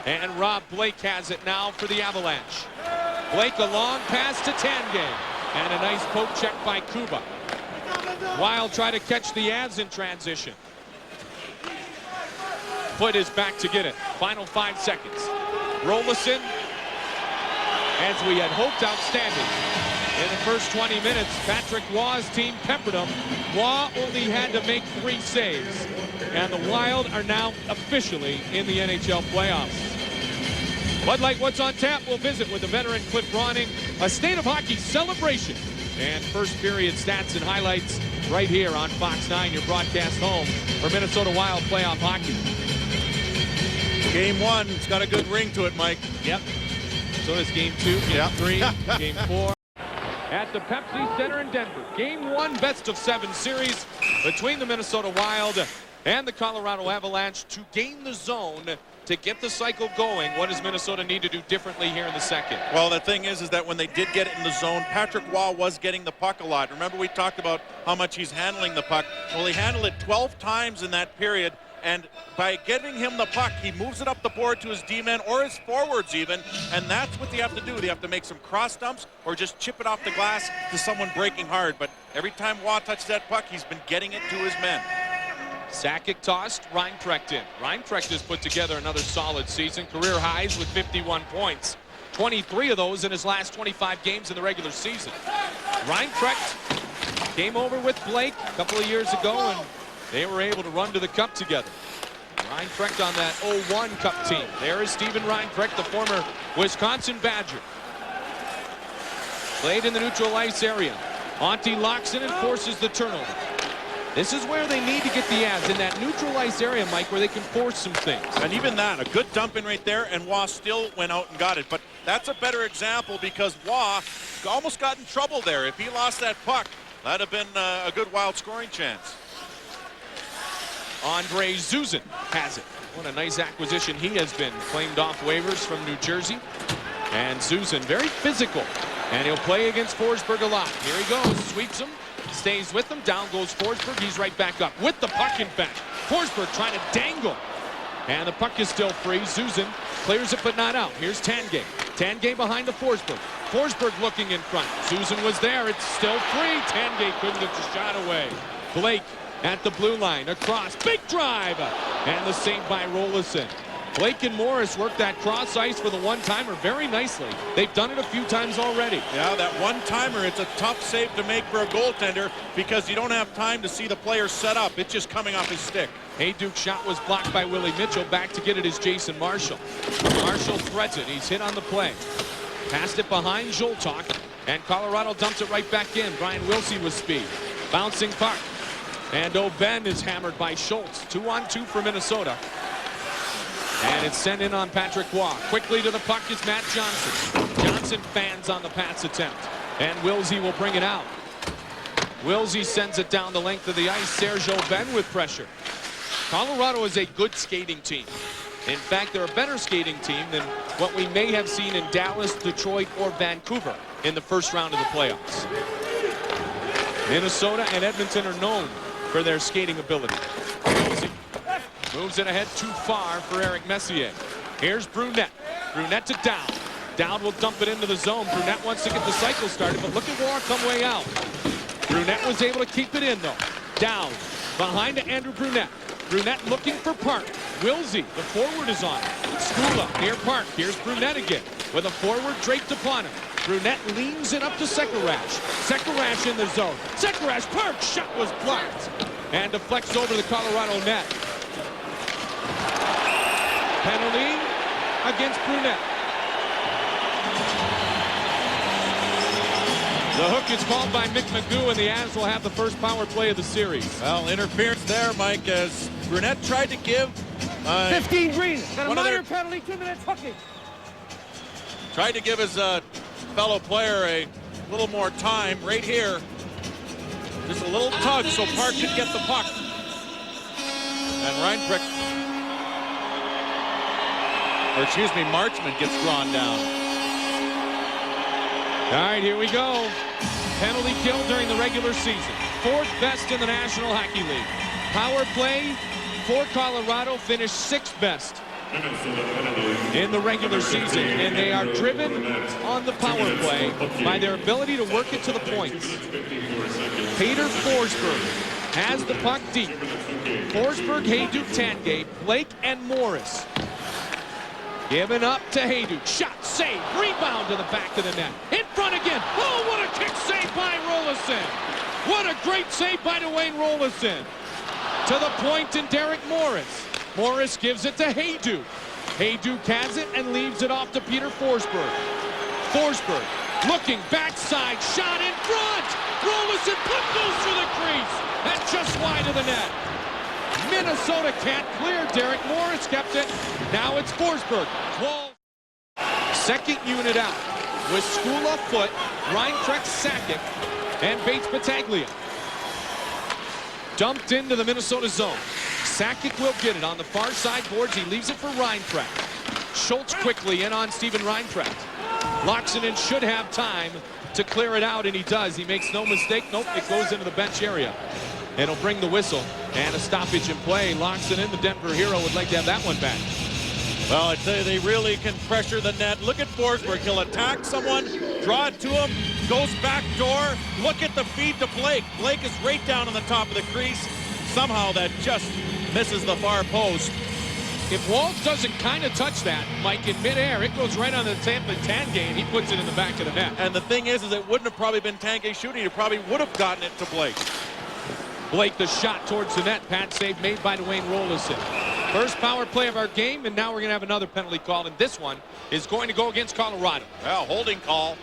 And Rob Blake has it now for the Avalanche. Blake, a long pass to Tangay. And a nice poke check by Kuba. Wild try to catch the Avs in transition. Foote is back to get it. Final 5 seconds. Rolison, as we had hoped, outstanding. In the first 20 minutes, Patrick Waugh's team peppered him. Waugh only had to make 3 saves. And the Wild are now officially in the NHL playoffs. Bud Light, what's on tap? We'll visit with the veteran Cliff Ronning. A State of Hockey celebration. And first period stats and highlights right here on Fox 9, your broadcast home for Minnesota Wild playoff hockey. Game 1, it's got a good ring to it, Mike. Yep. So does Game 2, Game 3, Game 4. At the Pepsi Center in Denver. Game 1, best-of-7 series between the Minnesota Wild and the Colorado Avalanche to gain the zone to get the cycle going. What does Minnesota need to do differently here in the second? Well, the thing is that when they did get it in the zone, Patrick Waugh was getting the puck a lot. Remember, we talked about how much he's handling the puck. Well, he handled it 12 times in that period. And by giving him the puck, he moves it up the board to his D-men or his forwards even. And that's what they have to do. They have to make some cross dumps or just chip it off the glass to someone breaking hard. But every time Waugh touches that puck, he's been getting it to his men. Sakic tossed, Reinprecht in. Reinprecht has put together another solid season. Career highs with 51 points. 23 of those in his last 25 games in the regular season. Reinprecht came over with Blake a couple of years ago, and they were able to run to the cup together. Reinprecht on that 0-1 Cup team. There is Steven Reinprecht, the former Wisconsin Badger. Played in the neutral ice area. Antti Laaksonen forces the turnover. This is where they need to get the ads, in that neutral ice area, Mike, where they can force some things. And even that, a good dump in right there, and Waugh still went out and got it. But that's a better example because Waugh almost got in trouble there. If he lost that puck, that'd have been a good wild scoring chance. Andre Zuzin has it. What a nice acquisition he has been. Claimed off waivers from New Jersey. And Zuzin, very physical. And he'll play against Forsberg a lot. Here he goes, sweeps him, stays with him. Down goes Forsberg. He's right back up with the puck in back. Forsberg trying to dangle. And the puck is still free. Zuzin clears it but not out. Here's Tanguay. Tanguay behind the Forsberg. Forsberg looking in front. Zuzin was there. It's still free. Tanguay couldn't get the shot away. Blake at the blue line, across, big drive, and the save by Rolison. Blake and Morris worked that cross ice for the one-timer very nicely. They've done it a few times already. Yeah, that one-timer, it's a tough save to make for a goaltender because you don't have time to see the player set up. It's just coming off his stick. Hayduke's shot was blocked by Willie Mitchell. Back to get it is Jason Marshall. Marshall threads it. He's hit on the play. Passed it behind Zoltok, and Colorado dumps it right back in. Brian Wilsey with speed. Bouncing puck. And Oben is hammered by Schultz. 2-on-2 for Minnesota. And it's sent in on Patrick Waugh. Quickly to the puck is Matt Johnson. Johnson fans on the pass attempt. And Wilsey will bring it out. Wilsey sends it down the length of the ice. Serge Aubin with pressure. Colorado is a good skating team. In fact, they're a better skating team than what we may have seen in Dallas, Detroit, or Vancouver in the first round of the playoffs. Minnesota and Edmonton are known for their skating ability. Wilsey moves it ahead too far for Eric Messier. Here's Brunette. Brunette to Dowd. Dowd will dump it into the zone. Brunette wants to get the cycle started, but look at Waugh come way out. Brunette was able to keep it in, though. Dowd behind to Andrew Brunette. Brunette looking for Park. Wilsey, the forward, is on. Skula near Park. Here's Brunette again with a forward draped upon him. Brunette leans it up to Sekerash. Sekerash in the zone. Sekerash, Park, shot was blocked. And deflects over the Colorado net. Penalty against Brunette. The hook is called by Mick Magoo, and the Avs will have the first power play of the series. Well, interference there, Mike, as Brunette tried to give 15 green. Got a minor penalty, 2 minutes hooking. Tried to give his fellow player a little more time right here. Just a little tug so Park could get the puck. And Reinprecht, or excuse me, Marchman gets drawn down. All right, here we go. Penalty kill during the regular season. 4th best in the National Hockey League. Power play for Colorado finished 6th best in the regular season, and they are driven on the power play by their ability to work it to the points. Peter Forsberg has the puck deep. Forsberg, Hayduke, Tanguay, Blake, and Morris. Given up to Hayduke. Shot, save, rebound to the back of the net. In front again. Oh, what a kick save by Rolison. What a great save by Dwayne Rolison. To the point and Derek Morris. Morris gives it to Hayduke. Hayduke has it and leaves it off to Peter Forsberg. Forsberg looking backside, shot in front. Rolison, puck goes through the crease and just wide of the net. Minnesota can't clear. Derek Morris kept it. Now it's Forsberg. Wall. Second unit out with Skula, Foot, Reinprecht, Sakic, and Bates Battaglia. Dumped into the Minnesota zone. Sakic will get it on the far side boards. He leaves it for Reinprecht. Schultz quickly in on Steven Reinprecht. Laaksonen should have time to clear it out, and he does. He makes no mistake. Nope, it goes into the bench area. It'll bring the whistle and a stoppage in play. Laaksonen, the Denver hero, would like to have that one back. Well, I tell you, they really can pressure the net. Look at Forsberg. He'll attack someone, draw it to him, goes back door. Look at the feed to Blake. Blake is right down on the top of the crease. Somehow that just misses the far post. If Walls doesn't kind of touch that, Mike, in midair, it goes right on the Tampa Tanguay, and he puts it in the back of the net. And the thing is it wouldn't have probably been Tanguay shooting. He probably would have gotten it to Blake. Blake, the shot towards the net. Pad save made by Dwayne Rolison. First power play of our game, and now we're going to have another penalty call, and this one is going to go against Colorado. Well, holding call.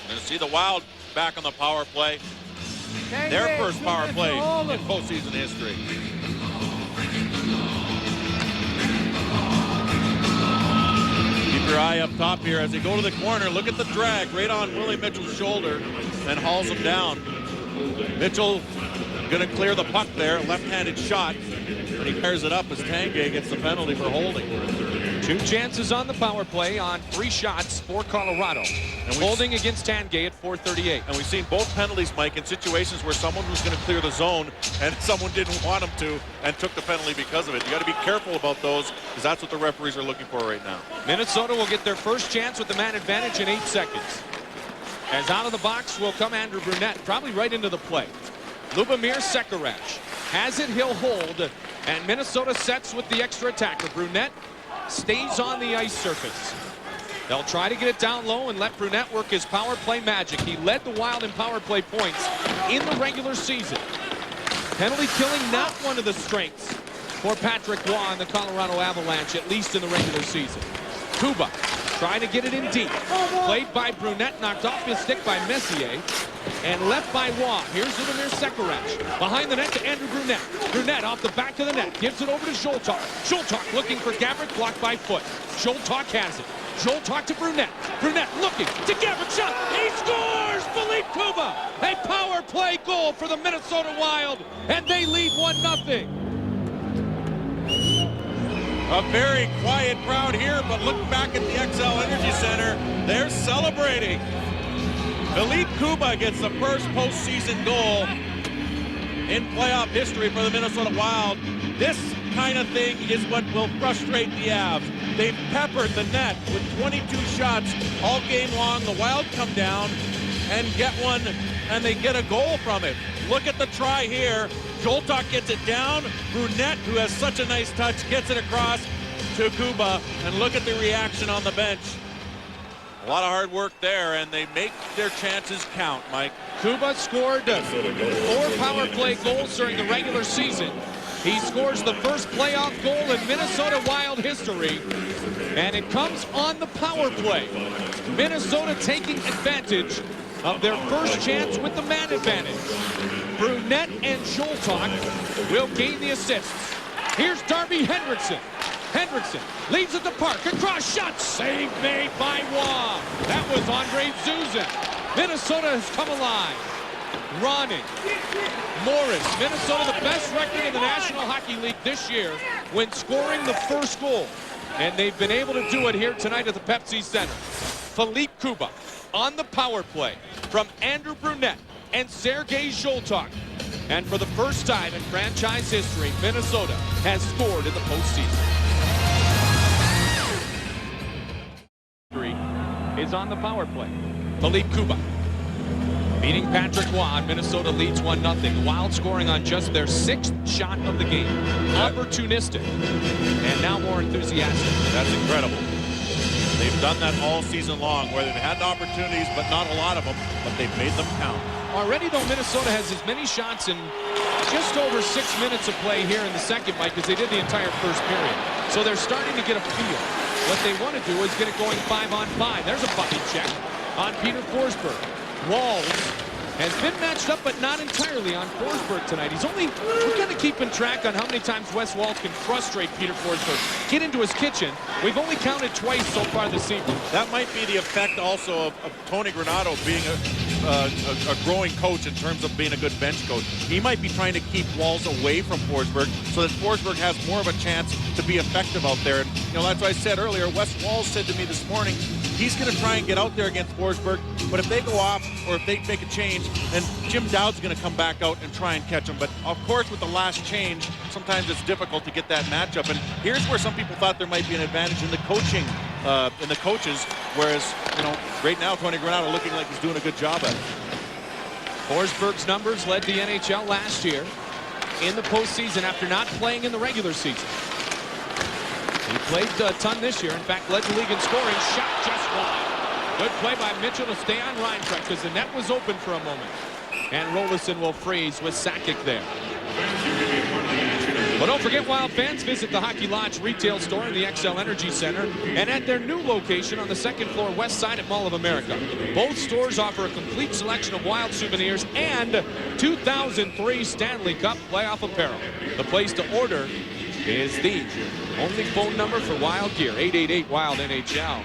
Going to see the Wild back on the power play. Their first power play in postseason history. Keep your eye up top here as they go to the corner. Look at the drag right on Willie Mitchell's shoulder and hauls him down. Mitchell going to clear the puck there. Left-handed shot. And he fires it up as Tanguay gets the penalty for holding. 2 chances on the power play on 3 shots for Colorado. And holding against Tanguay at 4:38. And we've seen both penalties, Mike, in situations where someone was going to clear the zone and someone didn't want them to and took the penalty because of it. You got to be careful about those because that's what the referees are looking for right now. Minnesota will get their first chance with the man advantage in 8 seconds. As out of the box will come Andrew Brunette, probably right into the play. Lubomir Sekarach has it, he'll hold, and Minnesota sets with the extra attacker. Brunette stays on the ice surface. They'll try to get it down low and let Brunette work his power play magic. He led the Wild in power play points in the regular season. Penalty killing not one of the strengths for Patrick Roy and the Colorado Avalanche, at least in the regular season. Kuba trying to get it in deep. Played by Brunette, knocked off his stick by Messier, and left by Roy. Here's Lubomir Sekarach. Behind the net to Andrew Brunette. Brunette off the back of the net. Gives it over to Zoltak. Zoltak looking for Gabrick, blocked by Foot. Zoltak has it. Zoltak to Brunette. Brunette looking to Gabrick, shot. He scores! Philippe Kuba! A power play goal for the Minnesota Wild, and they lead 1-0. A very quiet crowd here, but look back at the XL Energy Center. They're celebrating. Philippe Kuba gets the first postseason goal in playoff history for the Minnesota Wild. This kind of thing is what will frustrate the Avs. They've peppered the net with 22 shots all game long. The Wild come down and get one, and they get a goal from it. Look at the try here. Zoltak gets it down. Brunette, who has such a nice touch, gets it across to Kuba. And look at the reaction on the bench. A lot of hard work there, and they make their chances count, Mike. Kuba scored 4 power play goals during the regular season. He scores the first playoff goal in Minnesota Wild history, and it comes on the power play. Minnesota taking advantage of their first chance with the man advantage. Brunette and Zoltak will gain the assists. Here's Darby Hendrickson. Hendrickson leaves at the park. Across shot. Save made by Roy. That was Andre Zuzin. Minnesota has come alive. Ronning. Morris. Minnesota, the best record in the National Hockey League this year when scoring the first goal. And they've been able to do it here tonight at the Pepsi Center. Philippe Kuba on the power play from Andrew Brunette and Sergei Zoltak. And for the first time in franchise history, Minnesota has scored in the postseason. Is on the power play. Philippe Kuba beating Patrick Roy. Minnesota leads 1-0. The Wild scoring on just their 6th shot of the game. Opportunistic and now more enthusiastic. That's incredible. They've done that all season long, where they've had opportunities, but not a lot of them, but they've made them count. Already, though, Minnesota has as many shots in just over 6 minutes of play here in the second, Mike, as they did the entire first period. So they're starting to get a feel. What they want to do is get it going 5-on-5. There's a bucket check on Peter Forsberg. Walls has been matched up, but not entirely on Forsberg tonight. We're kind of keeping track on how many times Wes Walz can frustrate Peter Forsberg, get into his kitchen. We've only counted twice so far this evening. That might be the effect also of Tony Granato being a growing coach in terms of being a good bench coach. He might be trying to keep Walz away from Forsberg so that Forsberg has more of a chance to be effective out there. And, you know, that's what I said earlier. Wes Walz said to me this morning, he's going to try and get out there against Forsberg, but if they go off or if they make a change, then Jim Dowd's going to come back out and try and catch him. But, of course, with the last change, sometimes it's difficult to get that matchup. And here's where some people thought there might be an advantage in the coaching, in the coaches, whereas, you know, right now Tony Granato looking like he's doing a good job at it. Forsberg's numbers led the NHL last year. in the postseason after not playing in the regular season. He played a ton this year. In fact, led the league in scoring. Shot just wide. Good play by Mitchell to stay on Reinfrecht because the net was open for a moment. And Rolison will freeze with Sakic there. But don't forget, Wild fans, visit the Hockey Lodge retail store in the XL Energy Center and at their new location on the second floor west side at Mall of America. Both stores offer a complete selection of Wild souvenirs and 2003 Stanley Cup playoff apparel. The place to order is the only phone number for Wild gear, 888-WILD-NHL.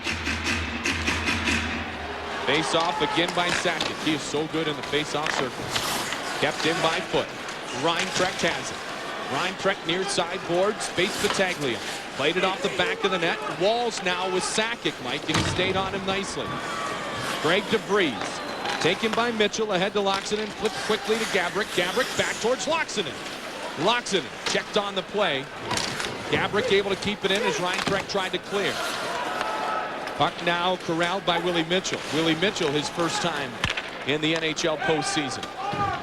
Face off again by Sakic. He is so good in the face-off circles. Kept in by foot. Reinfrecht has it. Reinfrecht near side boards, face Battaglia. Played it off the back of the net. Walls now with Sakic, Mike, and he stayed on him nicely. Greg DeVries, taken by Mitchell, ahead to Loxinen, flipped quickly to Gabrick. Gabrick back towards Loxinen. Loxinen checked on the play. Gabrick able to keep it in as Reinfrecht tried to clear. Puck now corralled by Willie Mitchell. Willie Mitchell, his first time in the NHL postseason.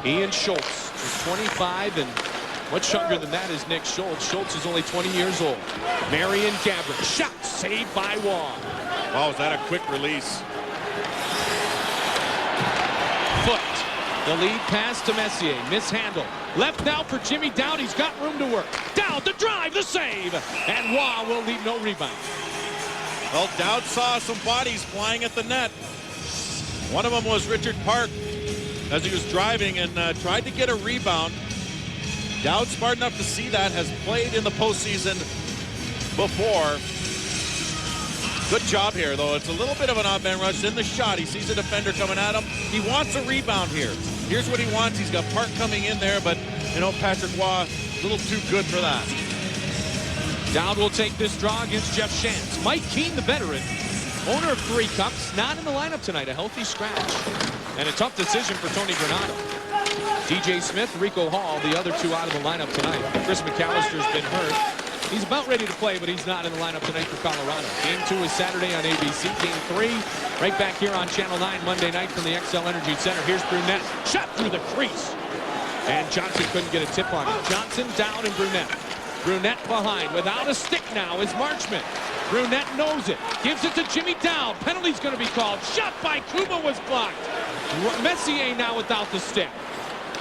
Ian Schultz is 25, and much younger than that is Nick Schultz. Schultz is only 20 years old. Marion Gabrick, shot saved by Wong. Wow, is that a quick release? Foot. The lead pass to Messier. Mishandle. Left now for Jimmy Dowd. He's got room to work. Dowd, the drive, the save. And Wong will leave no rebound. Well, Dowd saw some bodies flying at the net. One of them was Richard Park as he was driving and tried to get a rebound. Dowd, smart enough to see that, has played in the postseason before. Good job here, though. It's a little bit of an odd man rush in the shot. He sees a defender coming at him. He wants a rebound here. Here's what he wants. He's got Park coming in there, but, you know, Patrick Waugh, a little too good for that. Dowd will take this draw against Jeff Shantz. Mike Keane, the veteran, owner of 3 cups, not in the lineup tonight. A healthy scratch. And a tough decision for Tony Granato. DJ Smith, Rico Hall, the other 2 out of the lineup tonight. Chris McAllister's been hurt. He's about ready to play, but he's not in the lineup tonight for Colorado. Game 2 is Saturday on ABC. Game 3 right back here on Channel 9 Monday night from the XL Energy Center. Here's Brunette. Shot through the crease. And Johnson couldn't get a tip on it. Johnson down and Brunette. Brunette behind. Without a stick now is Marchment. Brunette knows it. Gives it to Jimmy Dowd. Penalty's going to be called. Shot by Kuba was blocked. Messier now without the stick.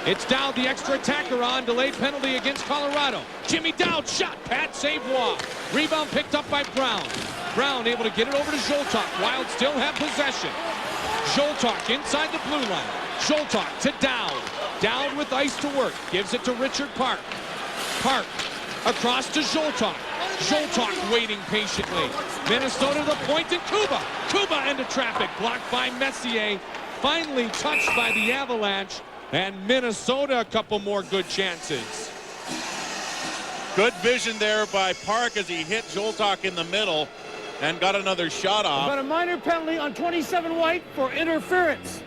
It's Dowd, the extra attacker on. Delayed penalty against Colorado. Jimmy Dowd shot. Pat save Waugh. Rebound picked up by Brown. Brown able to get it over to Zoltak. Wild still have possession. Zoltak inside the blue line. Zoltak to Dowd. Dowd with ice to work. Gives it to Richard Park. Park across to Zoltak. Zoltak waiting patiently. Minnesota to the point and Kuba. Kuba into traffic. Blocked by Messier. Finally touched by the Avalanche. And Minnesota a couple more good chances. Good vision there by Park as he hit Zoltak in the middle and got another shot off. But a minor penalty on 27 White for interference.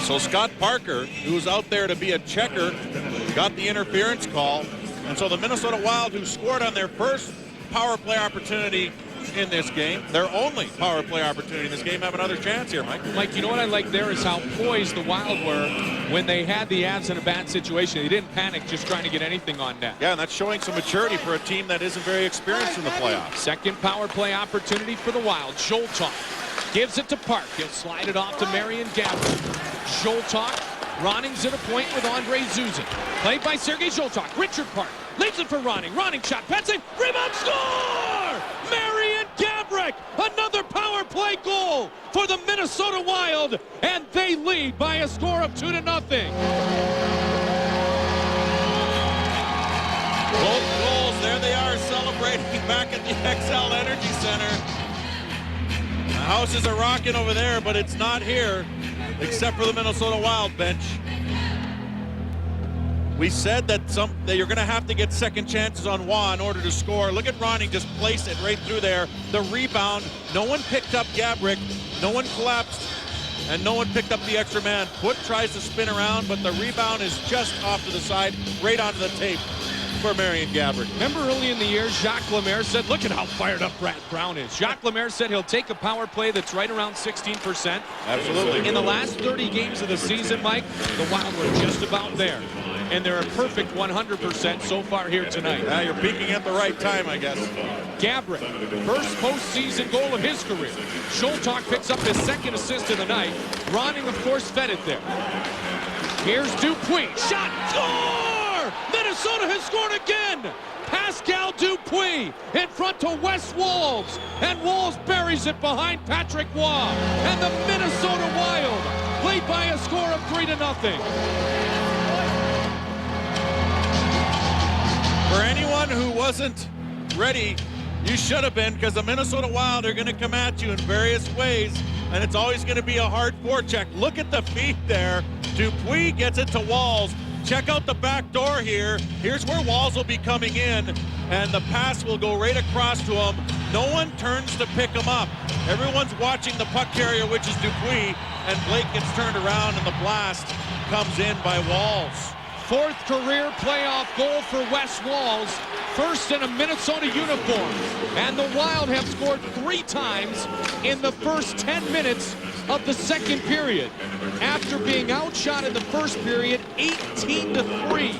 So Scott Parker, who's out there to be a checker, got the interference call. And so the Minnesota Wild, who scored on their first power play opportunity in this game, their only power play opportunity in this game, have another chance here, Mike. Mike, you know what I like there is how poised the Wild were when they had the Avs in a bad situation. They didn't panic just trying to get anything on net. Yeah, and that's showing some maturity for a team that isn't very experienced in the playoffs. Second power play opportunity for the Wild. Zoltak gives it to Park. He'll slide it off to Marion Gabrick. Zoltak, Roning's at a point with Andre Zuzin. Played by Sergei Zoltak. Richard Park leaves it for Roning. Roning shot. Pet save. Rebound. Score! Marion Gabrick. Another power play goal for the Minnesota Wild. And they lead by a score of 2-0. Both goals. There they are celebrating back at the XL Energy Center. The houses are rocking over there, but it's not here, except for the Minnesota Wild bench. We said that you're going to have to get second chances on Waugh in order to score. Look at Ronning just place it right through there. The rebound, no one picked up Gabrick, no one collapsed, and no one picked up the extra man. Foot tries to spin around, but the rebound is just off to the side, right onto the tape. for Marion Gaborik. Remember early in the year, Jacques Lemaire said, look at how fired up Brad Brown is. Jacques Lemaire said he'll take a power play that's right around 16%. Absolutely. In the last 30 games of the season, Mike, the Wild were just about there. And they're a perfect 100% so far here tonight. Now you're peaking at the right time, I guess. Gaborik, first postseason goal of his career. Zoltak picks up his second assist of the night. Ronning, of course, fed it there. Here's Dupuis. Shot. Score! Minnesota has scored again. Pascal Dupuis in front to Wes Walz. And Walz buries it behind Patrick Roy. And the Minnesota Wild lead by a score of 3-0. For anyone who wasn't ready, you should have been, because the Minnesota Wild are going to come at you in various ways, and it's always going to be a hard forecheck. Look at the feet there. Dupuis gets it to Walz. Check out the back door here. Here's where Walz will be coming in, and the pass will go right across to him. No one turns to pick him up. Everyone's watching the puck carrier, which is Dupuis, and Blake gets turned around, and the blast comes in by Walz. Fourth career playoff goal for Wes Walz. First in a Minnesota uniform. And the Wild have scored 3 times in the first 10 minutes of the second period. After being outshot in the first period, 18-3.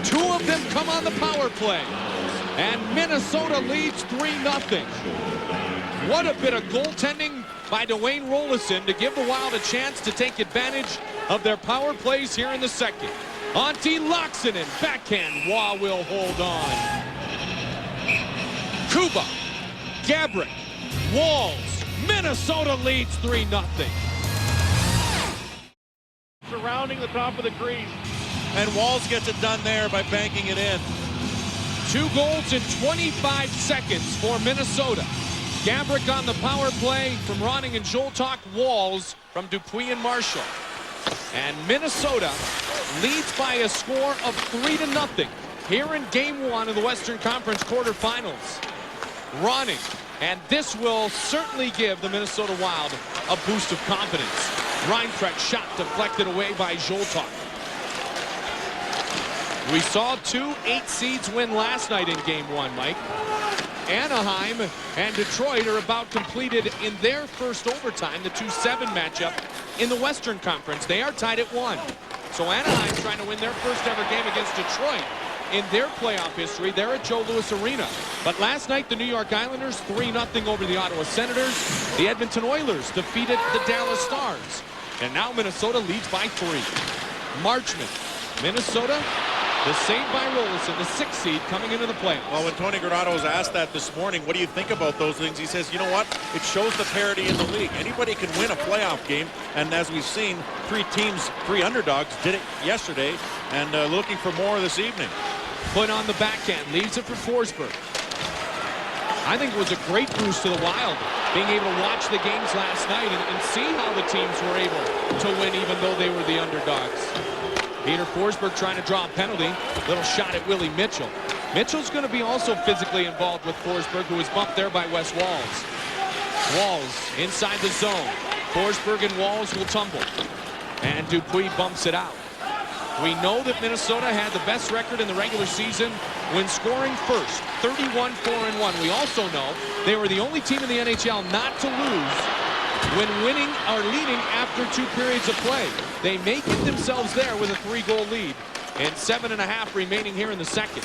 2 of them come on the power play. And Minnesota leads 3-0. What a bit of goaltending by Dwayne Rolison to give the Wild a chance to take advantage of their power plays here in the second. Antti Laaksonen, backhand. Roy will hold on. Kuba, Gaborik, Walz. Minnesota leads 3-0. Surrounding the top of the crease. And Walz gets it done there by banking it in. 2 goals in 25 seconds for Minnesota. Gaborik on the power play from Ronning and Zoltak. Walz from Dupuis and Marshall. And Minnesota leads by a score of 3-0 here in Game 1 of the Western Conference quarterfinals. Ronning, and this will certainly give the Minnesota Wild a boost of confidence. Reinfrecht shot deflected away by Zoltak. We saw 2 8 seeds win last night in Game 1, Mike. Anaheim and Detroit are about completed in their first overtime, the 2-7 matchup in the Western Conference. They are tied at 1. So Anaheim's trying to win their first ever game against Detroit in their playoff history. They're at Joe Louis Arena. But last night, the New York Islanders 3-0 over the Ottawa Senators. The Edmonton Oilers defeated the Dallas Stars. And now Minnesota leads by 3. Marchment, Minnesota, the save by Rolison, the 6th seed coming into the playoffs. Well, when Tony Granato was asked that this morning, what do you think about those things? He says, you know what? It shows the parity in the league. Anybody can win a playoff game. And as we've seen, 3 teams, 3 underdogs did it yesterday, and looking for more this evening. Put on the backhand, leaves it for Forsberg. I think it was a great boost to the Wild, being able to watch the games last night and see how the teams were able to win even though they were the underdogs. Peter Forsberg trying to draw a penalty. Little shot at Willie Mitchell. Mitchell's going to be also physically involved with Forsberg, who was bumped there by Wes Walz. Walz inside the zone. Forsberg and Walz will tumble. And Dupuis bumps it out. We know that Minnesota had the best record in the regular season when scoring first, 31-4-1. We also know they were the only team in the NHL not to lose when winning or leading after 2 periods of play. They may get themselves there with a 3-goal lead and 7.5 remaining here in the second.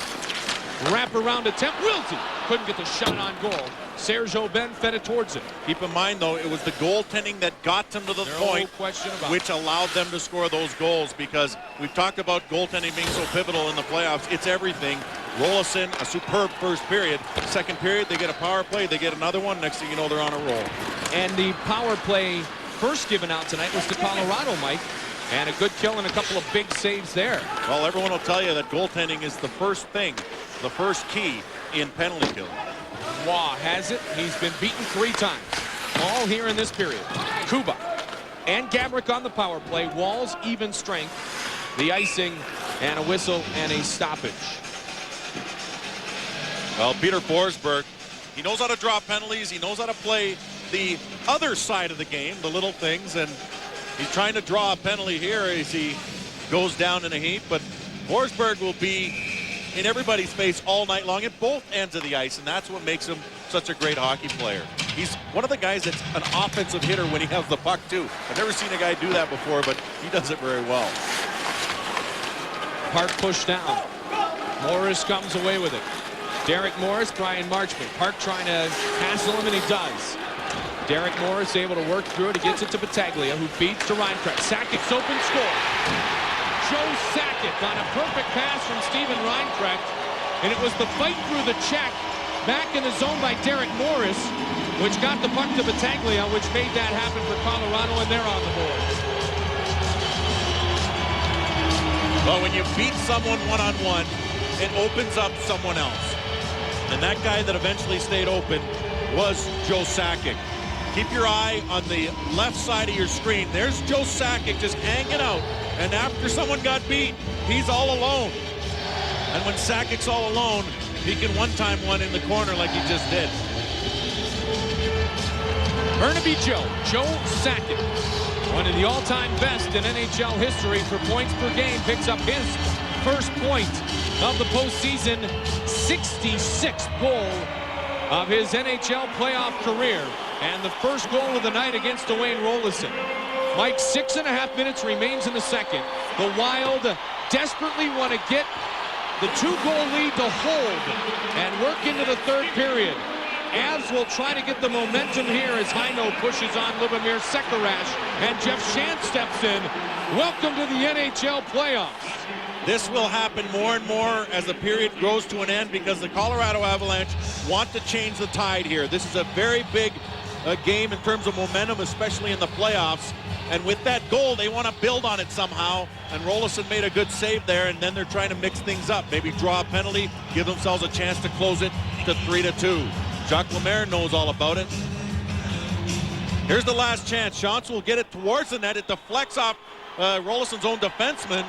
Wrap-around attempt. Wilsey couldn't get the shot on goal. Serge Aubin fed it towards it. Keep in mind, though, it was the goaltending that got them to the point, which allowed them to score those goals, because we've talked about goaltending being so pivotal in the playoffs. It's everything. Rolison, a superb first period. Second period, they get a power play. They get another one. Next thing you know, they're on a roll. And the power play first given out tonight was to Colorado, Mike. And a good kill and a couple of big saves there. Well, everyone will tell you that goaltending is the first thing, the first key in penalty killing. Waugh has it. He's been beaten 3 times. All here in this period. Kuba and Gaborik on the power play. Walz even strength. The icing and a whistle and a stoppage. Well, Peter Forsberg, he knows how to draw penalties. He knows how to play the other side of the game, the little things, and he's trying to draw a penalty here as he goes down in a heap. But Forsberg will be in everybody's face all night long at both ends of the ice, and that's what makes him such a great hockey player. He's one of the guys that's an offensive hitter when he has the puck, too. I've never seen a guy do that before, but he does it very well. Park pushed down. Morris comes away with it. Derek Morris, Brian Marchment. Park trying to hassle him, and he does. Derek Morris able to work through it. He gets it to Battaglia, who feeds to Reinprecht. Sakic's open score. Joe Sakic on a perfect pass from Steven Reinprecht. And it was the fight through the check back in the zone by Derek Morris, which got the puck to Battaglia, which made that happen for Colorado, and they're on the board. Well, when you beat someone one-on-one, it opens up someone else. And that guy that eventually stayed open was Joe Sakic. Keep your eye on the left side of your screen. There's Joe Sakic just hanging out. And after someone got beat, he's all alone. And when Sakic's all alone, he can one-time one in the corner like he just did. Burnaby Joe Sakic, one of the all-time best in NHL history for points per game, picks up his first point of the postseason, 66th goal of his NHL playoff career, and the first goal of the night against Dwayne Roloson. Mike, 6.5 minutes remains in the second. The Wild desperately want to get the 2-goal lead to hold and work into the third period. Avs will try to get the momentum here as Heino pushes on Lubomir Sekarash, and Jeff Shant steps in. Welcome to the NHL playoffs. This will happen more and more as the period grows to an end because the Colorado Avalanche want to change the tide here. This is a very big game in terms of momentum, especially in the playoffs. And with that goal, they want to build on it somehow. And Roloson made a good save there, and then they're trying to mix things up. Maybe draw a penalty, give themselves a chance to close it to 3-2. Jacques Lemaire knows all about it. Here's the last chance. Shantz will get it towards the net. It deflects off Roloson's own defenseman.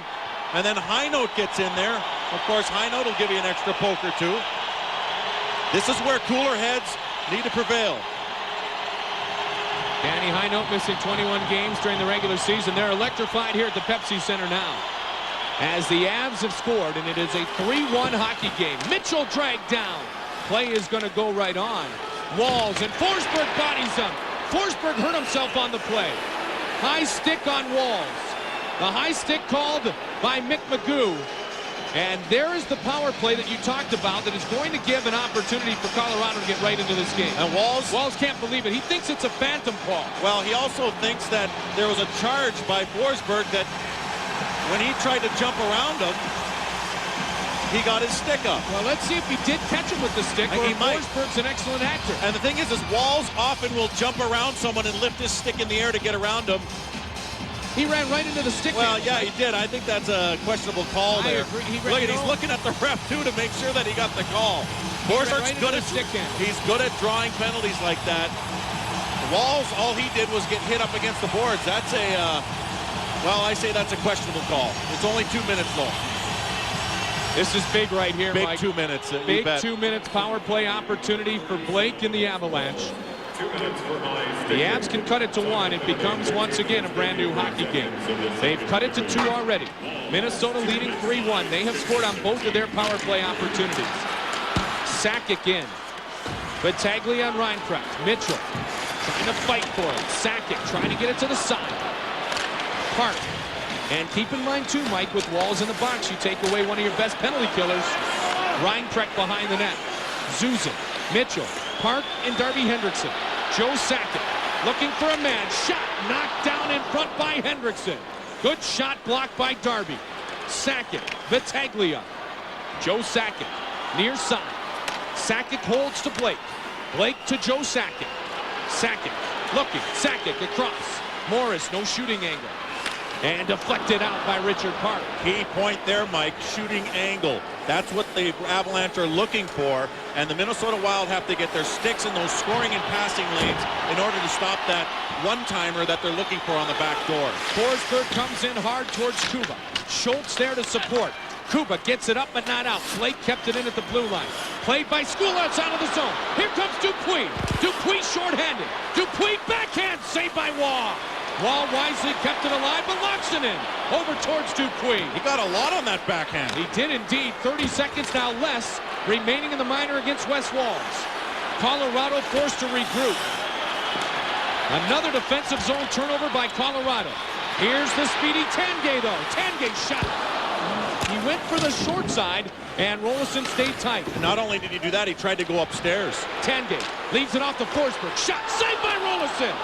And then Heino gets in there. Of course, Heino will give you an extra poke or two. This is where cooler heads need to prevail. Danny Heino missing 21 games during the regular season. They're electrified here at the Pepsi Center now, as the Avs have scored, and it is a 3-1 hockey game. Mitchell dragged down. Play is going to go right on. Walls, and Forsberg bodies him. Forsberg hurt himself on the play. High stick on Walls. The high stick called by Mick Magoo. And there is the power play that you talked about that is going to give an opportunity for Colorado to get right into this game. And Walls can't believe it. He thinks it's a phantom call. Well, he also thinks that there was a charge by Forsberg that when he tried to jump around him, he got his stick up. Well, let's see if he did catch him with the stick, or if Forsberg's an excellent actor. And the thing is Walls often will jump around someone and lift his stick in the air to get around him. He ran right into the stick. Well, yeah, he did. I think that's a questionable call there. Look, he's looking at the ref, too, to make sure that he got the call. Forsberg's good at stick handle. He's good at drawing penalties like that. Walls, all he did was get hit up against the boards. That's well, I say that's a questionable call. It's only 2 minutes, though. This is big right here, big Mike. 2 minutes. Big 2 minutes power play opportunity for Blake and the Avalanche. The Avs can cut it to 1. It becomes once again a brand new hockey game. They've cut it to 2 already. Minnesota leading 3-1. They have scored on both of their power play opportunities. Sakic in. Battaglia and Reinprecht. Mitchell trying to fight for it. Sakic trying to get it to the side. Park. And keep in mind too, Mike, with Walls in the box, you take away one of your best penalty killers. Reinprecht behind the net. Zuzin, Mitchell, Park, and Darby Hendrickson. Joe Sakic looking for a man. Shot knocked down in front by Hendrickson. Good shot blocked by Darby. Sakic, Battaglia. Joe Sakic, near side. Sakic holds to Blake. Blake to Joe Sakic. Sakic looking. Sakic across. Morris, no shooting angle. And deflected out by Richard Park. Key point there, Mike, shooting angle. That's what the Avalanche are looking for. And the Minnesota Wild have to get their sticks in those scoring and passing lanes in order to stop that one-timer that they're looking for on the back door. Forsberg comes in hard towards Kuba. Schultz there to support. Kuba gets it up but not out. Blake kept it in at the blue line. Played by Skulats out of the zone. Here comes Dupuis. Dupuis shorthanded. Dupuis backhand. Saved by Waugh. Wall wisely kept it alive, but locks it in. Over towards Dupuis. He got a lot on that backhand. He did indeed. 30 seconds now less remaining in the minor against West Walls. Colorado forced to regroup. Another defensive zone turnover by Colorado. Here's the speedy Tanguay, though. Tanguay shot. He went for the short side, and Rolison stayed tight. And not only did he do that, he tried to go upstairs. Tanguay leaves it off to Forsberg. Shot saved by Rolison.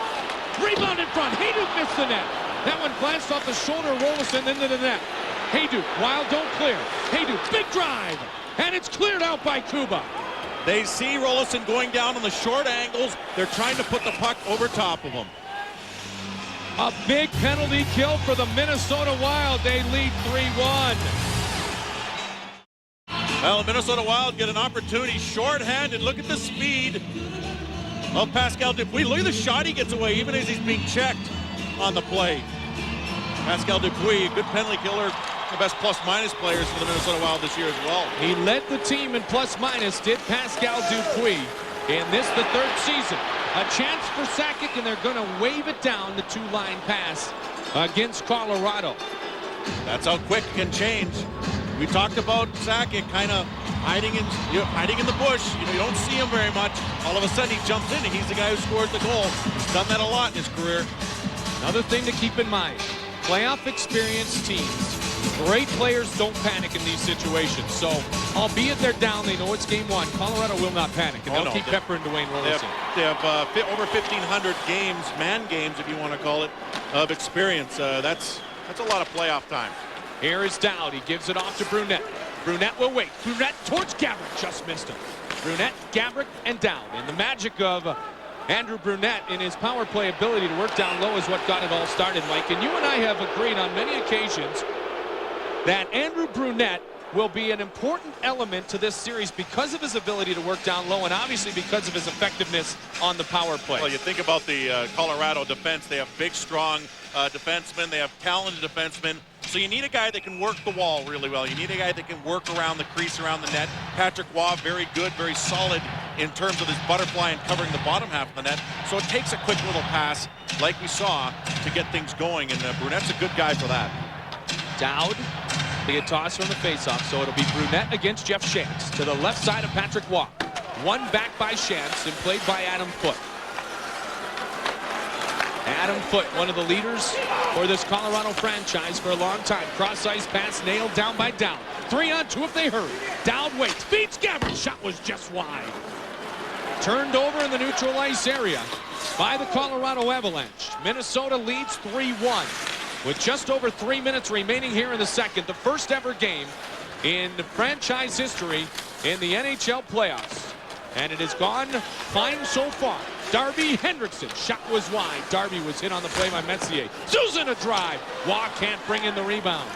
Rebound in front. Hayduk missed the net. That one glanced off the shoulder of Rolison into the net. Hayduk, Wild don't clear. Hayduk, big drive. And it's cleared out by Kuba. They see Rolison going down on the short angles. They're trying to put the puck over top of him. A big penalty kill for the Minnesota Wild. They lead 3-1. Well, the Minnesota Wild get an opportunity. Short-handed. Look at the speed of Pascal Dupuis. Look at the shot he gets away, even as he's being checked on the play. Pascal Dupuis, a good penalty killer. The best plus-minus players for the Minnesota Wild this year as well. He led the team in plus-minus, did Pascal Dupuis. In this, the third season. A chance for Sakic, and they're going to wave it down the two-line pass against Colorado. That's how quick it can change. We talked about Sakic kind of hiding in the bush. You don't see him very much. All of a sudden, he jumps in, and he's the guy who scores the goal. He's done that a lot in his career. Another thing to keep in mind, playoff experienced teams. Great players don't panic in these situations. So, albeit they're down, they know it's game one. Colorado will not panic, and they'll keep peppering Dwayne Rolison. They have over 1,500 games, man games, if you want to call it, of experience. That's a lot of playoff time. Here is Dowd. He gives it off to Brunette. Brunette will wait. Brunette towards Gabrick. Just missed him. Brunette, Gabrick, and Dowd. And the magic of Andrew Brunette in his power play ability to work down low is what got it all started, Mike. And you and I have agreed on many occasions that Andrew Brunette will be an important element to this series because of his ability to work down low and obviously because of his effectiveness on the power play. Well, you think about the Colorado defense. They have big, strong defensemen. They have talented defensemen. So you need a guy that can work the wall really well. You need a guy that can work around the crease, around the net. Patrick Waugh, very good, very solid in terms of his butterfly and covering the bottom half of the net. So it takes a quick little pass, like we saw, to get things going. And Brunette's a good guy for that. Dowd, they get tossed from the faceoff, so it'll be Brunette against Jeff Shantz to the left side of Patrick Waugh. One back by Shantz and played by Adam Foote. Adam Foote, one of the leaders for this Colorado franchise for a long time. Cross-ice pass nailed down by Dowd. 3-on-2 if they hurry. Dowd waits, beats Gabrick. Shot was just wide. Turned over in the neutral ice area by the Colorado Avalanche. Minnesota leads 3-1. With just over 3 minutes remaining here in the second, the first ever game in franchise history in the NHL playoffs. And it has gone fine so far. Darby Hendrickson, shot was wide. Darby was hit on the play by Messier. Susan a drive. Waugh can't bring in the rebound.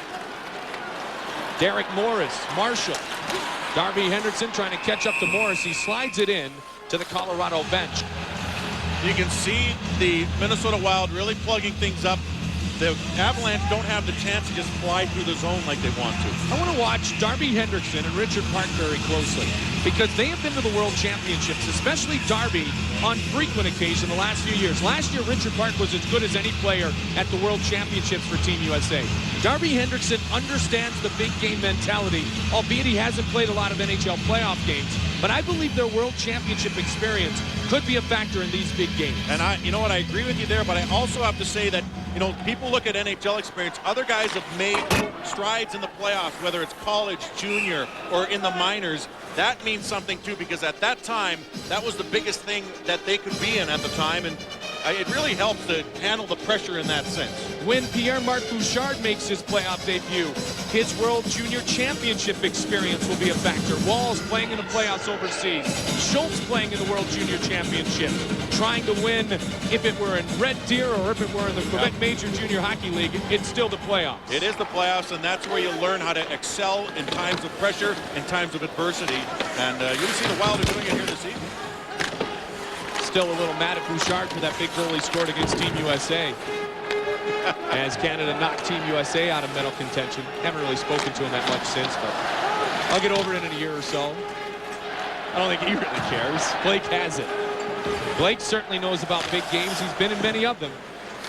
Derek Morris, Marshall. Darby Hendrickson trying to catch up to Morris. He slides it in to the Colorado bench. You can see the Minnesota Wild really plugging things up. The Avalanche don't have the chance to just fly through the zone like they want to. I want to watch Darby Hendrickson and Richard Park very closely because they have been to the World Championships, especially Darby, on frequent occasion the last few years. Last year, Richard Park was as good as any player at the World Championships for Team USA. Darby Hendrickson understands the big game mentality, albeit he hasn't played a lot of NHL playoff games. But I believe their World Championship experience could be a factor in these big games. And you know what, I agree with you there, but I also have to say that, people look at NHL experience. Other guys have made strides in the playoffs, whether it's college, junior, or in the minors. That means something, too, because at that time, that was the biggest thing that they could be in at the time, and it really helps to handle the pressure in that sense. When Pierre-Marc Bouchard makes his playoff debut, his World Junior Championship experience will be a factor. Walls playing in the playoffs overseas. Schultz playing in the World Junior Championship. Trying to win, if it were in Red Deer or if it were in the Quebec Major Junior Hockey League, it's still the playoffs. It is the playoffs, and that's where you learn how to excel in times of pressure, in times of adversity. And you'll see the Wild are doing it here this season. Still a little mad at Bouchard for that big goal he scored against Team USA. As Canada knocked Team USA out of medal contention. Haven't really spoken to him that much since, but I'll get over it in a year or so. I don't think he really cares. Blake has it. Blake certainly knows about big games. He's been in many of them.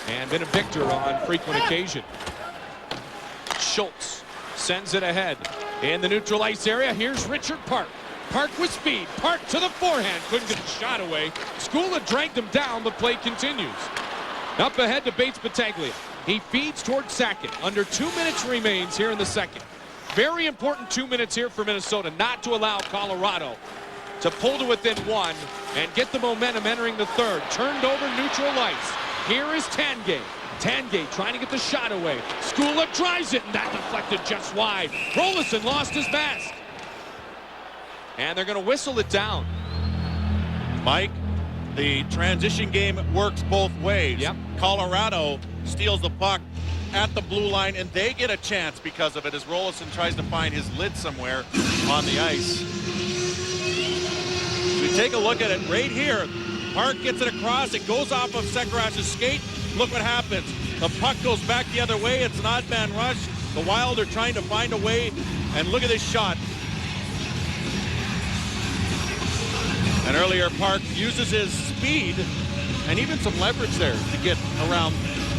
and been a victor on frequent occasion. Schultz sends it ahead in the neutral ice area. Here's Richard Park. Park with speed. Park to the forehand. Couldn't get the shot away. Skula dragged him down, but play continues. Up ahead to Bates Battaglia. He feeds towards Sakic. Under 2 minutes remains here in the second. Very important 2 minutes here for Minnesota, not to allow Colorado to pull to within one and get the momentum entering the third. Turned over neutral ice. Here is Tanguay. Tanguay trying to get the shot away. Skula drives it, and that deflected just wide. Rolison lost his mask. And they're going to whistle it down. Mike, the transition game works both ways. Yep. Colorado steals the puck at the blue line, and they get a chance because of it as Rolison tries to find his lid somewhere on the ice. We take a look at it right here. Park gets it across. It goes off of Sekarach's skate. Look what happens. The puck goes back the other way. It's an odd man rush. The Wild are trying to find a way, and look at this shot. And earlier, Park uses his speed and even some leverage there to get around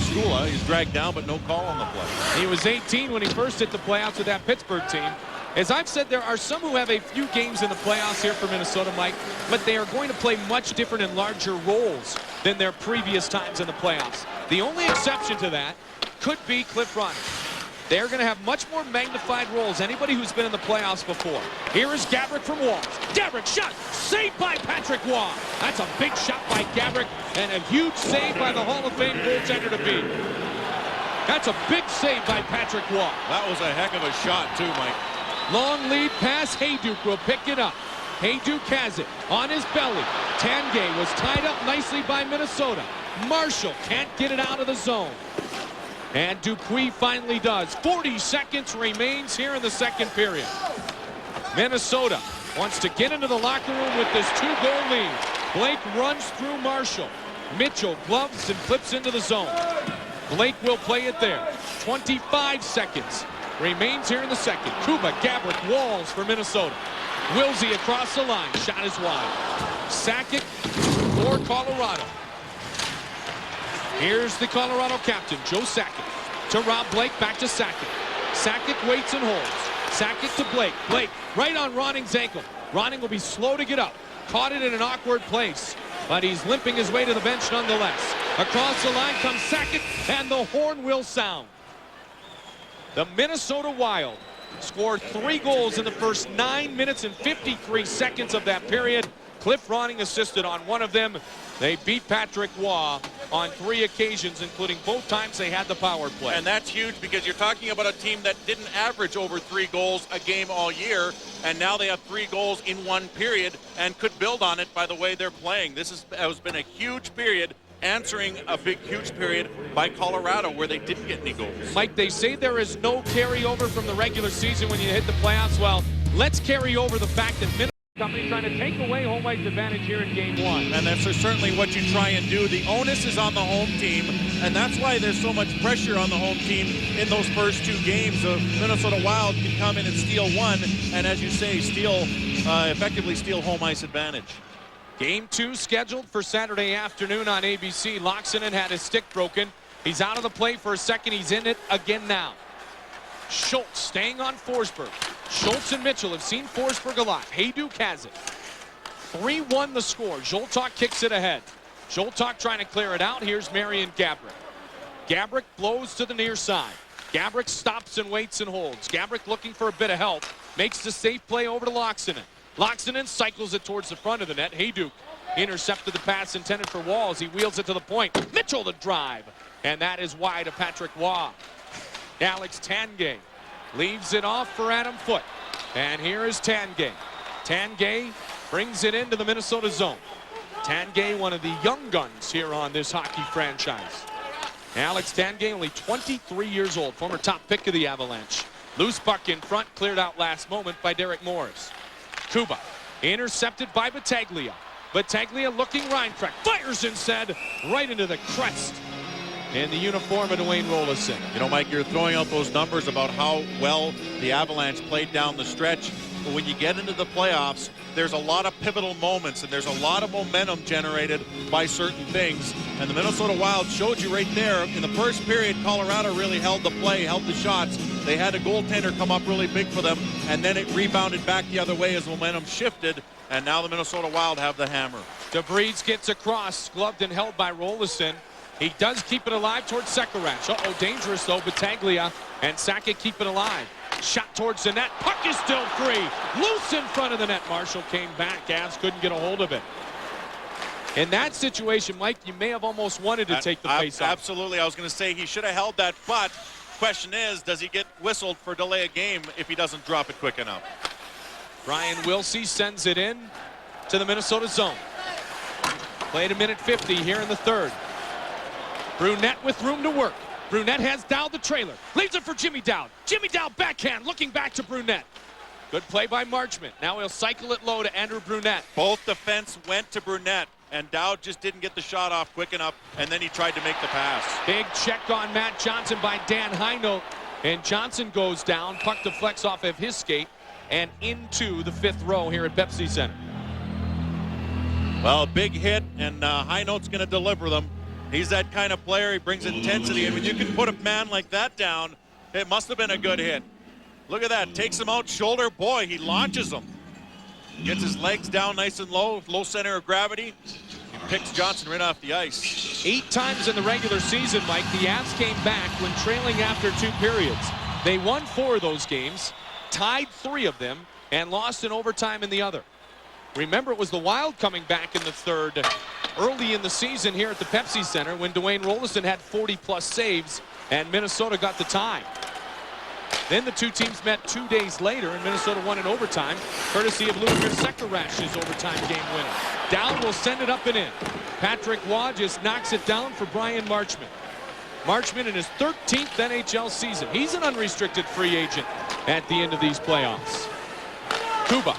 Skula. He's dragged down, but no call on the play. He was 18 when he first hit the playoffs with that Pittsburgh team. As I've said, there are some who have a few games in the playoffs here for Minnesota, Mike, but they are going to play much different and larger roles than their previous times in the playoffs. The only exception to that could be Cliff Ronning. They're going to have much more magnified roles. Anybody who's been in the playoffs before. Here is Gaborik from Walls. Gaborik shot. Saved by Patrick Waugh. That's a big shot by Gaborik and a huge save by the Hall of Fame goaltender to beat. That's a big save by Patrick Waugh. That was a heck of a shot too, Mike. Long lead pass. Hayduk will pick it up. Hayduk has it on his belly. Tanguay was tied up nicely by Minnesota. Marshall can't get it out of the zone. And Dupuis finally does. 40 seconds remains here in the second period. Minnesota wants to get into the locker room with this 2-goal lead. Blake runs through Marshall. Mitchell gloves and flips into the zone. Blake will play it there. 25 seconds remains here in the second. Kuba, Gaborik, Walls for Minnesota. Wilsey across the line. Shot is wide. Sakic for Colorado. Here's the Colorado captain, Joe Sakic. To Rob Blake, back to Sakic. Sakic waits and holds. Sakic to Blake. Blake right on Ronning's ankle. Ronning will be slow to get up. Caught it in an awkward place, but he's limping his way to the bench nonetheless. Across the line comes Sakic, and the horn will sound. The Minnesota Wild scored 3 goals in the first 9 minutes and 53 seconds of that period. Cliff Ronning assisted on one of them. They beat Patrick Waugh on 3 occasions, including both times they had the power play. And that's huge because you're talking about a team that didn't average over 3 goals a game all year, and now they have 3 goals in 1 period and could build on it by the way they're playing. This has been a huge period, answering a huge period by Colorado where they didn't get any goals. Mike, they say there is no carryover from the regular season when you hit the playoffs. Well, let's carry over the fact that Minnesota company trying to take away home ice advantage here in game 1. And that's certainly what you try and do. The onus is on the home team, and that's why there's so much pressure on the home team in those first 2 games. The Minnesota Wild can come in and steal 1, and as you say, effectively steal home ice advantage. Game 2 scheduled for Saturday afternoon on ABC. Loxinen had his stick broken. He's out of the play for a second. He's in it again now. Schultz staying on Forsberg. Schultz and Mitchell have seen Forsberg a lot. Hayduk has it. 3-1 the score. Zoltak kicks it ahead. Zoltak trying to clear it out. Here's Marian Gaborik. Gaborik blows to the near side. Gaborik stops and waits and holds. Gaborik looking for a bit of help. Makes the safe play over to Loxinen. Loxinen cycles it towards the front of the net. Hayduk intercepted the pass intended for Walls. He wheels it to the point. Mitchell the drive. And that is wide of Patrick Waugh. Alex Tanguay leaves it off for Adam Foote. And here is Tanguay. Tanguay brings it into the Minnesota zone. Tanguay, one of the young guns here on this hockey franchise. Alex Tanguay, only 23 years old, former top pick of the Avalanche. Loose puck in front, cleared out last moment by Derek Morris. Kuba, intercepted by Battaglia. Battaglia looking Reinfrecht, fires instead, right into the crest in the uniform of Dwayne Rolison. You know, Mike, you're throwing out those numbers about how well the Avalanche played down the stretch. but when you get into the playoffs, there's a lot of pivotal moments and there's a lot of momentum generated by certain things. And the Minnesota Wild showed you right there in the first period, Colorado really held the play, held the shots. They had a goaltender come up really big for them, and then it rebounded back the other way as momentum shifted, and now the Minnesota Wild have the hammer. DeVries gets across, gloved and held by Rolison. He does keep it alive towards Sekerash. Uh-oh, dangerous though. Battaglia and Sakic keep it alive. Shot towards the net. Puck is still free. Loose in front of the net. Marshall came back. Avs couldn't get a hold of it. In that situation, Mike, you may have almost wanted to take the face off. Absolutely. I was going to say he should have held that, but question is, does he get whistled for delay a game if he doesn't drop it quick enough? Brian Wilsey sends it in to the Minnesota zone. Played a minute 50 here in the third. Brunette with room to work. Brunette has Dowd the trailer. Leaves it for Jimmy Dowd. Jimmy Dowd backhand, looking back to Brunette. Good play by Marchment. Now he'll cycle it low to Andrew Brunette. Both defense went to Brunette, and Dowd just didn't get the shot off quick enough, and then he tried to make the pass. Big check on Matt Johnson by Dan Heinold, and Johnson goes down. Puck deflects off of his skate and into the fifth row here at Pepsi Center. Well, a big hit, and Heinold's going to deliver them. He's that kind of player. He brings intensity, and when you can put a man like that down, it must have been a good hit. Look at that. Takes him out shoulder. Boy, he launches him. Gets his legs down nice and low center of gravity. He picks Johnson right off the ice. 8 times in the regular season, Mike, the Avs came back when trailing after 2 periods. They won 4 of those games, tied 3 of them, and lost in overtime in the other. Remember, it was the Wild coming back in the third early in the season here at the Pepsi Center when Dwayne Rolison had 40-plus saves and Minnesota got the tie. Then the 2 teams met 2 days later, and Minnesota won in overtime, courtesy of Lubomir Sekerash's overtime game winner. Down will send it up and in. Patrick Waugh just knocks it down for Brian Marchment. Marchment in his 13th NHL season. He's an unrestricted free agent at the end of these playoffs. Kuba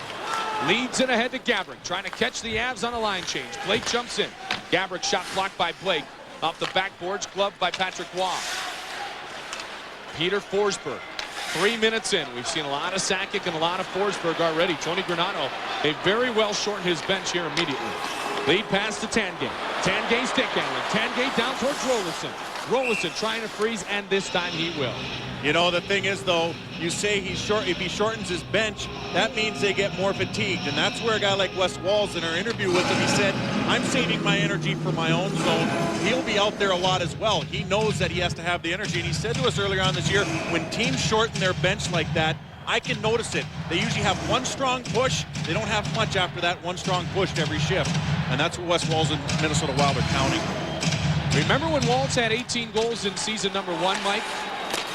leads it ahead to Gabrick, trying to catch the Avs on a line change. Blake jumps in. Gabrick shot blocked by Blake. Off the backboards, gloved by Patrick Waugh. Peter Forsberg, 3 minutes in. We've seen a lot of Sakic and a lot of Forsberg already. Tony Granato may very well shorten his bench here immediately. Lead pass to Tangay. Tangay stick handling. Tangay down towards Rolison. Rolison trying to freeze, and this time he will. You know, the thing is, though, you say he's short. If he shortens his bench, that means they get more fatigued. And that's where a guy like Wes Walz, in our interview with him, he said, I'm saving my energy for my own zone. He'll be out there a lot as well. He knows that he has to have the energy. And he said to us earlier on this year, when teams shorten their bench like that, I can notice it. They usually have one strong push. They don't have much after that one strong push to every shift. And that's what Wes Walz and Minnesota Wild are counting. Remember when Walz had 18 goals in season number 1, Mike?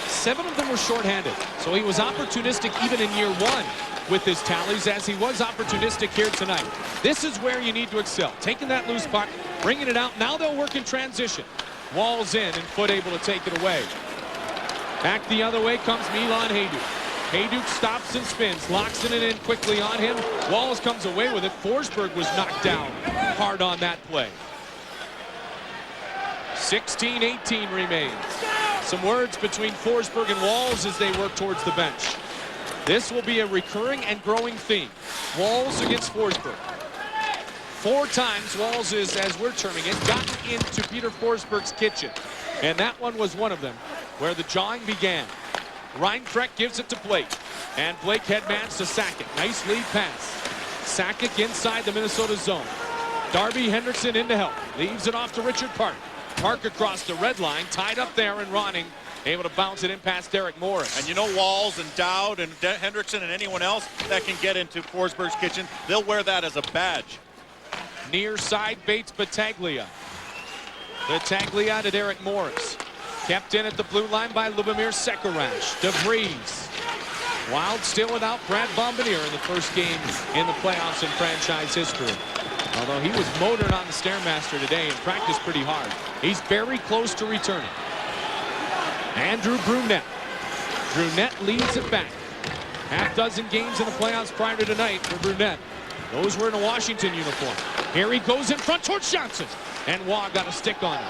7 of them were shorthanded. So he was opportunistic even in year 1 with his tallies, as he was opportunistic here tonight. This is where you need to excel. Taking that loose puck, bringing it out. Now they'll work in transition. Walls in, and Foote able to take it away. Back the other way comes Milan Hajduk. Hajduk stops and spins, locks it in quickly on him. Walls comes away with it. Forsberg was knocked down hard on that play. 16-18 remains. Some words between Forsberg and Walls as they work towards the bench. This will be a recurring and growing theme. Walls against Forsberg. 4 times Walls is, as we're terming it, gotten into Peter Forsberg's kitchen. And that one was one of them, where the jawing began. Reinfrecht gives it to Blake. And Blake headmans to Sakic. Nice lead pass. Sakic inside the Minnesota zone. Darby Hendrickson in to help. Leaves it off to Richard Park. Park across the red line, tied up there, and Ronning able to bounce it in past Derek Morris. And you know, Walz and Dowd and Hendrickson and anyone else that can get into Forsberg's kitchen, they'll wear that as a badge. Near side Bates Battaglia. Battaglia to Derek Morris. Kept in at the blue line by Lubomir Sekerash. DeVries. Wild still without Brad Bombonier in the first game in the playoffs in franchise history. Although he was motored on the Stairmaster today and practiced pretty hard. He's very close to returning. Andrew Brunette. Brunette leads it back. Half-dozen games in the playoffs prior to tonight for Brunette. Those were in a Washington uniform. Here he goes in front towards Johnson. And Waugh got a stick on him.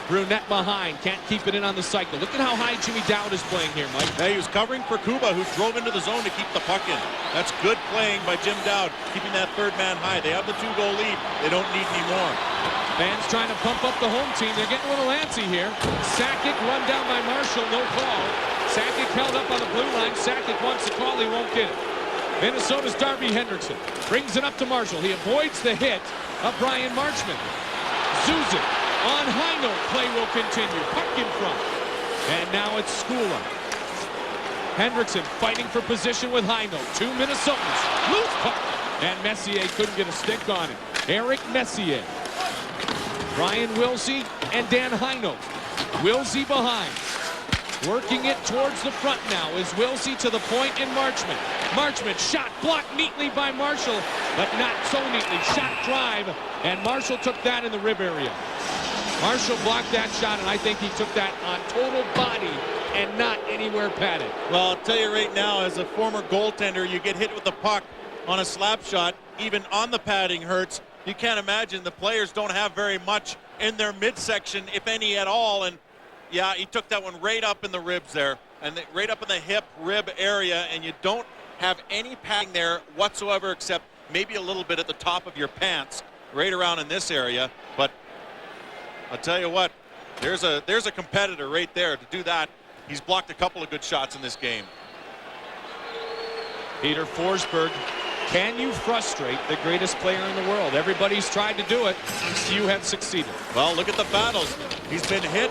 Brunette behind. Can't keep it in on the cycle. Look at how high Jimmy Dowd is playing here, Mike. Yeah, he was covering for Kuba, who drove into the zone to keep the puck in. That's good playing by Jim Dowd, keeping that third man high. They have the 2-goal lead. They don't need any more. Fans trying to pump up the home team. They're getting a little antsy here. Sakic run down by Marshall. No call. Sakic held up on the blue line. Sakic wants the call. He won't get it. Minnesota's Darby Hendrickson brings it up to Marshall. He avoids the hit of Brian Marchment. Zuzin on high note. Play will continue. Puck in front. And now it's Skula. Hendrickson fighting for position with high note. 2 Minnesotans. Loose puck. And Messier couldn't get a stick on it. Eric Messier. Brian Wilsey and Dan Heinold. Wilsey behind. Working it towards the front now is Wilsey to the point in Marchment. Marchment shot blocked neatly by Marshall, but not so neatly. Shot drive, and Marshall took that in the rib area. Marshall blocked that shot, and I think he took that on total body and not anywhere padded. Well, I'll tell you right now, as a former goaltender, you get hit with the puck on a slap shot, even on the padding hurts. You can't imagine the players don't have very much in their midsection, if any at all. And yeah, he took that one right up in the ribs there, and right up in the hip rib area, and you don't have any padding there whatsoever, except maybe a little bit at the top of your pants, right around in this area. But I'll tell you what, there's a competitor right there to do that. He's blocked a couple of good shots in this game. Peter Forsberg. Can you frustrate the greatest player in the world? Everybody's tried to do it. Few have succeeded. Well, look at the battles. He's been hit.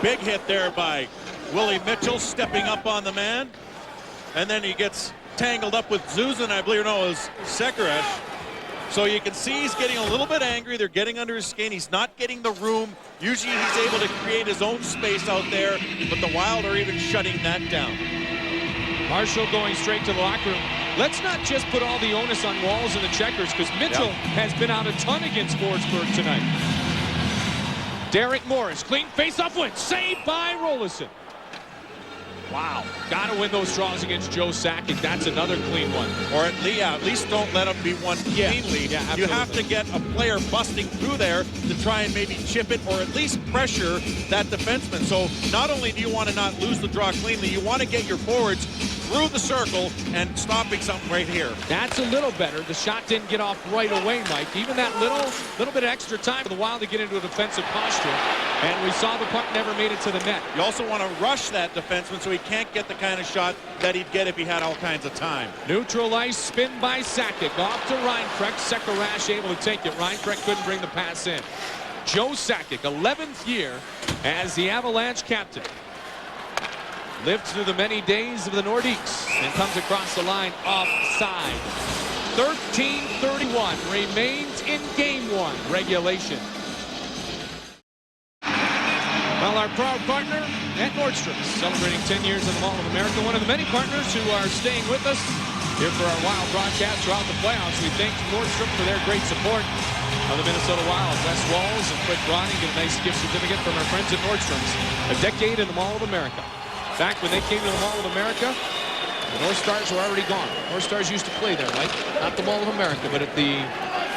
Big hit there by Willie Mitchell, stepping up on the man. And then he gets tangled up with Zuzin, I believe, no, it was Sekaresh. So you can see he's getting a little bit angry. They're getting under his skin. He's not getting the room. Usually he's able to create his own space out there, but the Wild are even shutting that down. Marshall going straight to the locker room. Let's not just put all the onus on Walls and the Checkers, because Mitchell has been out a ton against Forsberg tonight. Derek Morris, clean face-off win, saved by Rolison. Wow, got to win those draws against Joe Sakic. That's another clean one. Or at least don't let him be won cleanly. Yeah, you have to get a player busting through there to try and maybe chip it, or at least pressure that defenseman. So not only do you want to not lose the draw cleanly, you want to get your forwards through the circle and stopping something right here. That's a little better. The shot didn't get off right away, Mike. Even that little bit of extra time for the Wild to get into a defensive posture. And we saw the puck never made it to the net. You also want to rush that defenseman so he can't get the kind of shot that he'd get if he had all kinds of time. Neutral ice spin by Sakic. Off to Reinprecht. Sekarash able to take it. Reinprecht couldn't bring the pass in. Joe Sakic, 11th year as the Avalanche captain. Lived through the many days of the Nordiques and comes across the line offside. 13:31 remains in Game 1 regulation. Well, our proud partner at Nordstrom's, celebrating 10 years in the Mall of America. One of the many partners who are staying with us here for our Wild broadcast throughout the playoffs. We thank Nordstrom for their great support of the Minnesota Wild. Wes Walls and Quick Ronnie get a nice gift certificate from our friends at Nordstrom's. A decade in the Mall of America. Back when they came to the Mall of America, the North Stars were already gone. North Stars used to play there, Mike. Not the Mall of America, but at the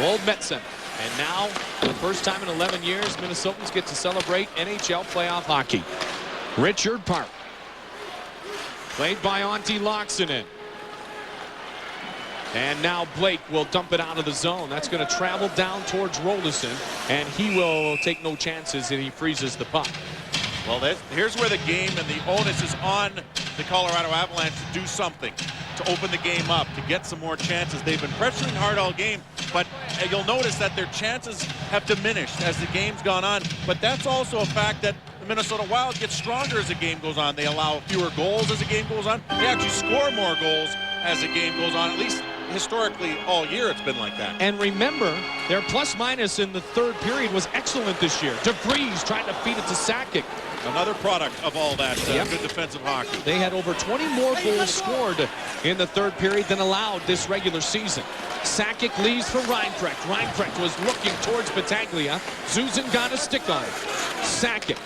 old Met Center. And now, for the first time in 11 years, Minnesotans get to celebrate NHL playoff hockey. Richard Park. Played by Antti Laaksonen. And now Blake will dump it out of the zone. That's going to travel down towards Rolison, and he will take no chances if he freezes the puck. Well, here's where the game and the onus is on the Colorado Avalanche to do something, to open the game up, to get some more chances. They've been pressuring hard all game, but you'll notice that their chances have diminished as the game's gone on. But that's also a fact that the Minnesota Wild get stronger as the game goes on. They allow fewer goals as the game goes on. They actually score more goals as the game goes on. At least historically all year it's been like that. And remember, their plus-minus in the third period was excellent this year. DeVries trying to feed it to Sakic. Another product of all that good defensive hockey. They had over 20 more goals scored in the third period than allowed this regular season. Sakic leaves for Reinprecht. Reinprecht was looking towards Battaglia. Zuzin got a stick on it. Sakic.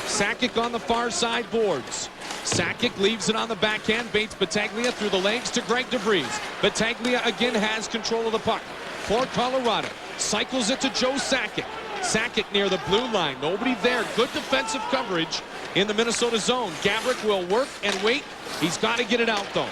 Sakic on the far side boards. Sakic leaves it on the backhand, baits Battaglia through the legs to Greg DeVries. Battaglia again has control of the puck for Colorado. Cycles it to Joe Sakic. Sakic near the blue line. Nobody there. Good defensive coverage in the Minnesota zone. Gabrick will work and wait. He's got to get it out, though.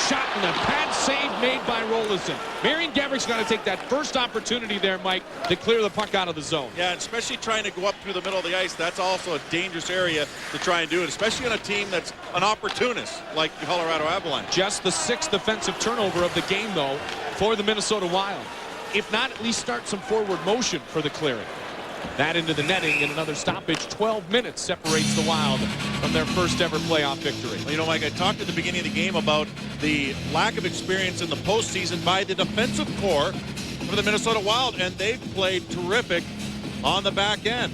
Shot and a pad save made by Rolison. Marian Gabrick's got to take that first opportunity there, Mike, to clear the puck out of the zone. Yeah, especially trying to go up through the middle of the ice. That's also a dangerous area to try and do it, especially on a team that's an opportunist like the Colorado Avalanche. Just the 6th defensive turnover of the game, though, for the Minnesota Wild. If not, at least start some forward motion for the clearing. That into the netting and another stoppage. 12 minutes separates the Wild from their first ever playoff victory. Well, you know, Mike, I talked at the beginning of the game about the lack of experience in the postseason by the defensive core for the Minnesota Wild, and they've played terrific on the back end.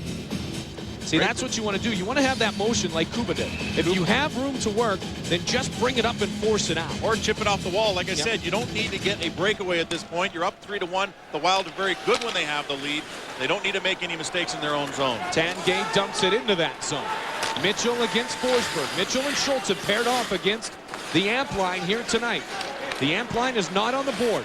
See, that's what you want to do. You want to have that motion like Kuba did. If you have room to work, then just bring it up and force it out. Or chip it off the wall. Like I said, you don't need to get a breakaway at this point. You're up 3-1. The Wild are very good when they have the lead. They don't need to make any mistakes in their own zone. Tanguay dumps it into that zone. Mitchell against Forsberg. Mitchell and Schultz have paired off against the Amp line here tonight. The Amp line is not on the board,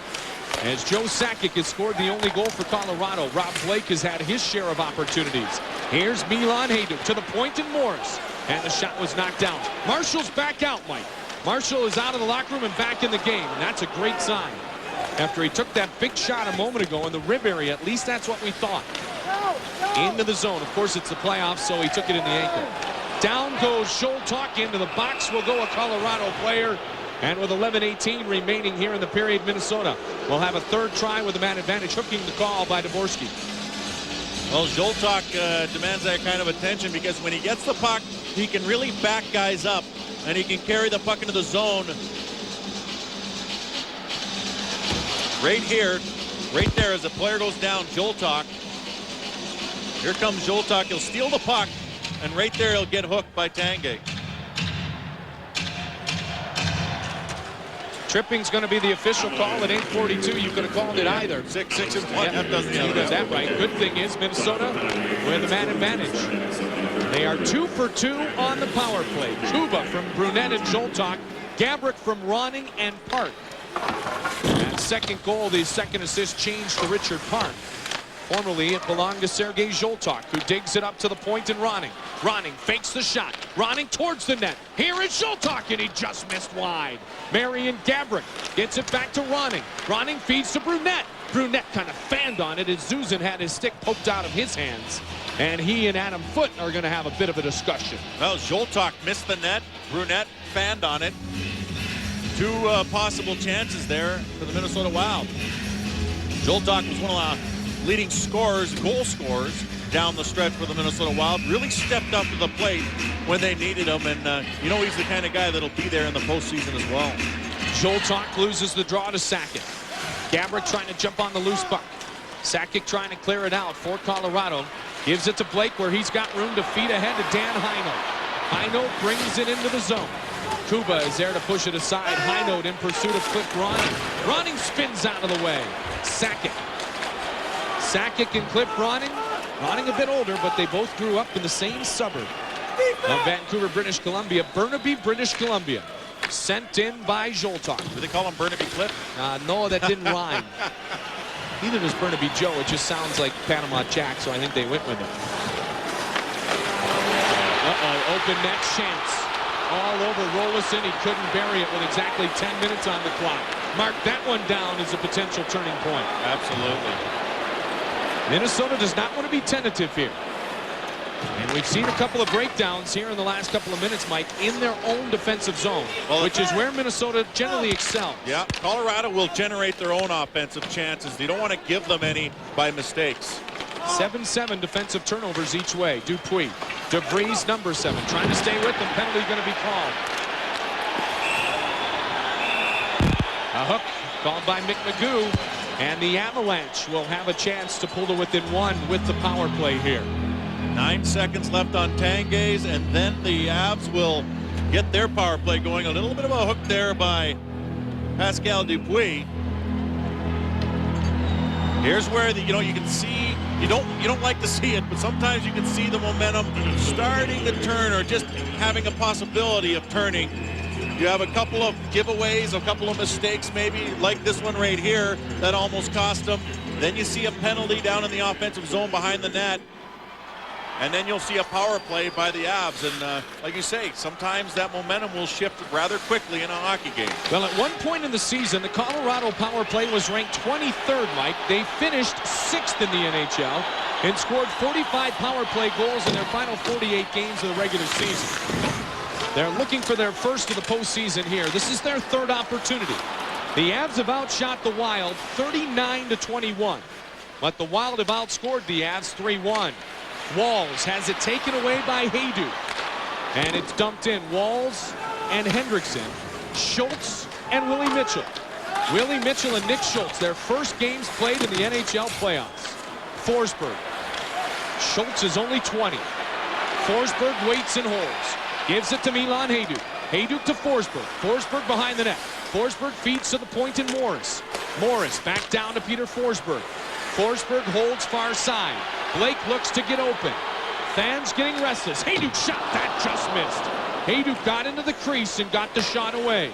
as Joe Sakic has scored the only goal for Colorado. Rob Blake has had his share of opportunities. Here's Milan Hajduk to the point and Morris. And the shot was knocked down. Marshall's back out, Mike. Marshall is out of the locker room and back in the game. And that's a great sign. After he took that big shot a moment ago in the rib area, at least that's what we thought. Into the zone. Of course, it's the playoffs, so he took it in the ankle. Down goes Zoltak. Into the box will go a Colorado player. And with 11:18 remaining here in the period, Minnesota will have a third try with a man advantage, hooking the call by Dvorsky. Well, Zoltak demands that kind of attention because when he gets the puck, he can really back guys up, and he can carry the puck into the zone. Right here, right there, as the player goes down, Zoltak. Here comes Zoltak. He'll steal the puck, and right there he'll get hooked by Tanguay. Tripping's going to be the official call at 8:42. You could have called it either. 6-6-1. Yeah, That doesn't you got that right. Good thing is Minnesota with a man advantage. They are 2 for 2 on the power play. Kuba from Brunette and Zoltak. Gabrick from Ronning and Park. That second goal, the second assist, changed to Richard Park. Formerly, it belonged to Sergei Zoltak, who digs it up to the point and Ronning. Ronning fakes the shot. Ronning towards the net. Here is Zoltak, and he just missed wide. Marian Gabrick gets it back to Ronning. Ronning feeds to Brunette. Brunette kind of fanned on it as Zuzan had his stick poked out of his hands. And he and Adam Foote are going to have a bit of a discussion. Well, Zoltak missed the net. Brunette fanned on it. 2 possible chances there for the Minnesota Wild. Zoltak was one of the leading scorers, goal scorers down the stretch for the Minnesota Wild. Really stepped up to the plate when they needed him, and you know he's the kind of guy that'll be there in the postseason as well. Zoltak loses the draw to Sakic. Gabrick trying to jump on the loose puck. Sakic trying to clear it out for Colorado. Gives it to Blake where he's got room to feed ahead to Dan Heinold. Heinold brings it into the zone. Kuba is there to push it aside. Heinold in pursuit of Cliff Ronning. Ronning spins out of the way. Sakic. Sakic and Cliff Ronning. Ronning a bit older, but they both grew up in the same suburb of Vancouver, British Columbia. Burnaby, British Columbia. Sent in by Zoltak. Do they call him Burnaby Cliff? No, that didn't rhyme. Neither does Burnaby Joe. It just sounds like Panama Jack, so I think they went with it. Uh-oh, open net chance. All over Rolison. He couldn't bury it with exactly 10 minutes on the clock. Mark that one down as a potential turning point. Absolutely. Minnesota does not want to be tentative here. And we've seen a couple of breakdowns here in the last couple of minutes, Mike, in their own defensive zone, which is where Minnesota generally excels. Yeah, Colorado will generate their own offensive chances. They don't want to give them any by mistakes. 7-7 defensive turnovers each way. Dupuis. DeVries, number 7, trying to stay with them. Penalty going to be called. A hook called by McNagoo. And the Avalanche will have a chance to pull to within 1 with the power play here. 9 seconds left on Tanguay's, and then the Avs will get their power play going. A little bit of a hook there by Pascal Dupuis. Here's where you can see, you don't like to see it, but sometimes you can see the momentum starting to turn or just having a possibility of turning. You have a couple of giveaways, a couple of mistakes maybe, like this one right here that almost cost them. Then you see a penalty down in the offensive zone behind the net. And then you'll see a power play by the Avs. And like you say, sometimes that momentum will shift rather quickly in a hockey game. Well, at one point in the season, the Colorado power play was ranked 23rd, Mike. They finished 6th in the NHL and scored 45 power play goals in their final 48 games of the regular season. They're looking for their first of the postseason here. This is their third opportunity. The Avs have outshot the Wild 39-21. But the Wild have outscored the Avs 3-1. Walls has it taken away by Hayduk. And it's dumped in. Walls and Hendrickson. Schultz and Willie Mitchell. Willie Mitchell and Nick Schultz, their first games played in the NHL playoffs. Forsberg. Schultz is only 20. Forsberg waits and holds. Gives it to Milan Hayduk. Hayduk to Forsberg. Forsberg behind the net. Forsberg feeds to the point in Morris. Morris back down to Peter Forsberg. Forsberg holds far side. Blake looks to get open. Fans getting restless. Hayduk shot. That just missed. Hayduk got into the crease and got the shot away.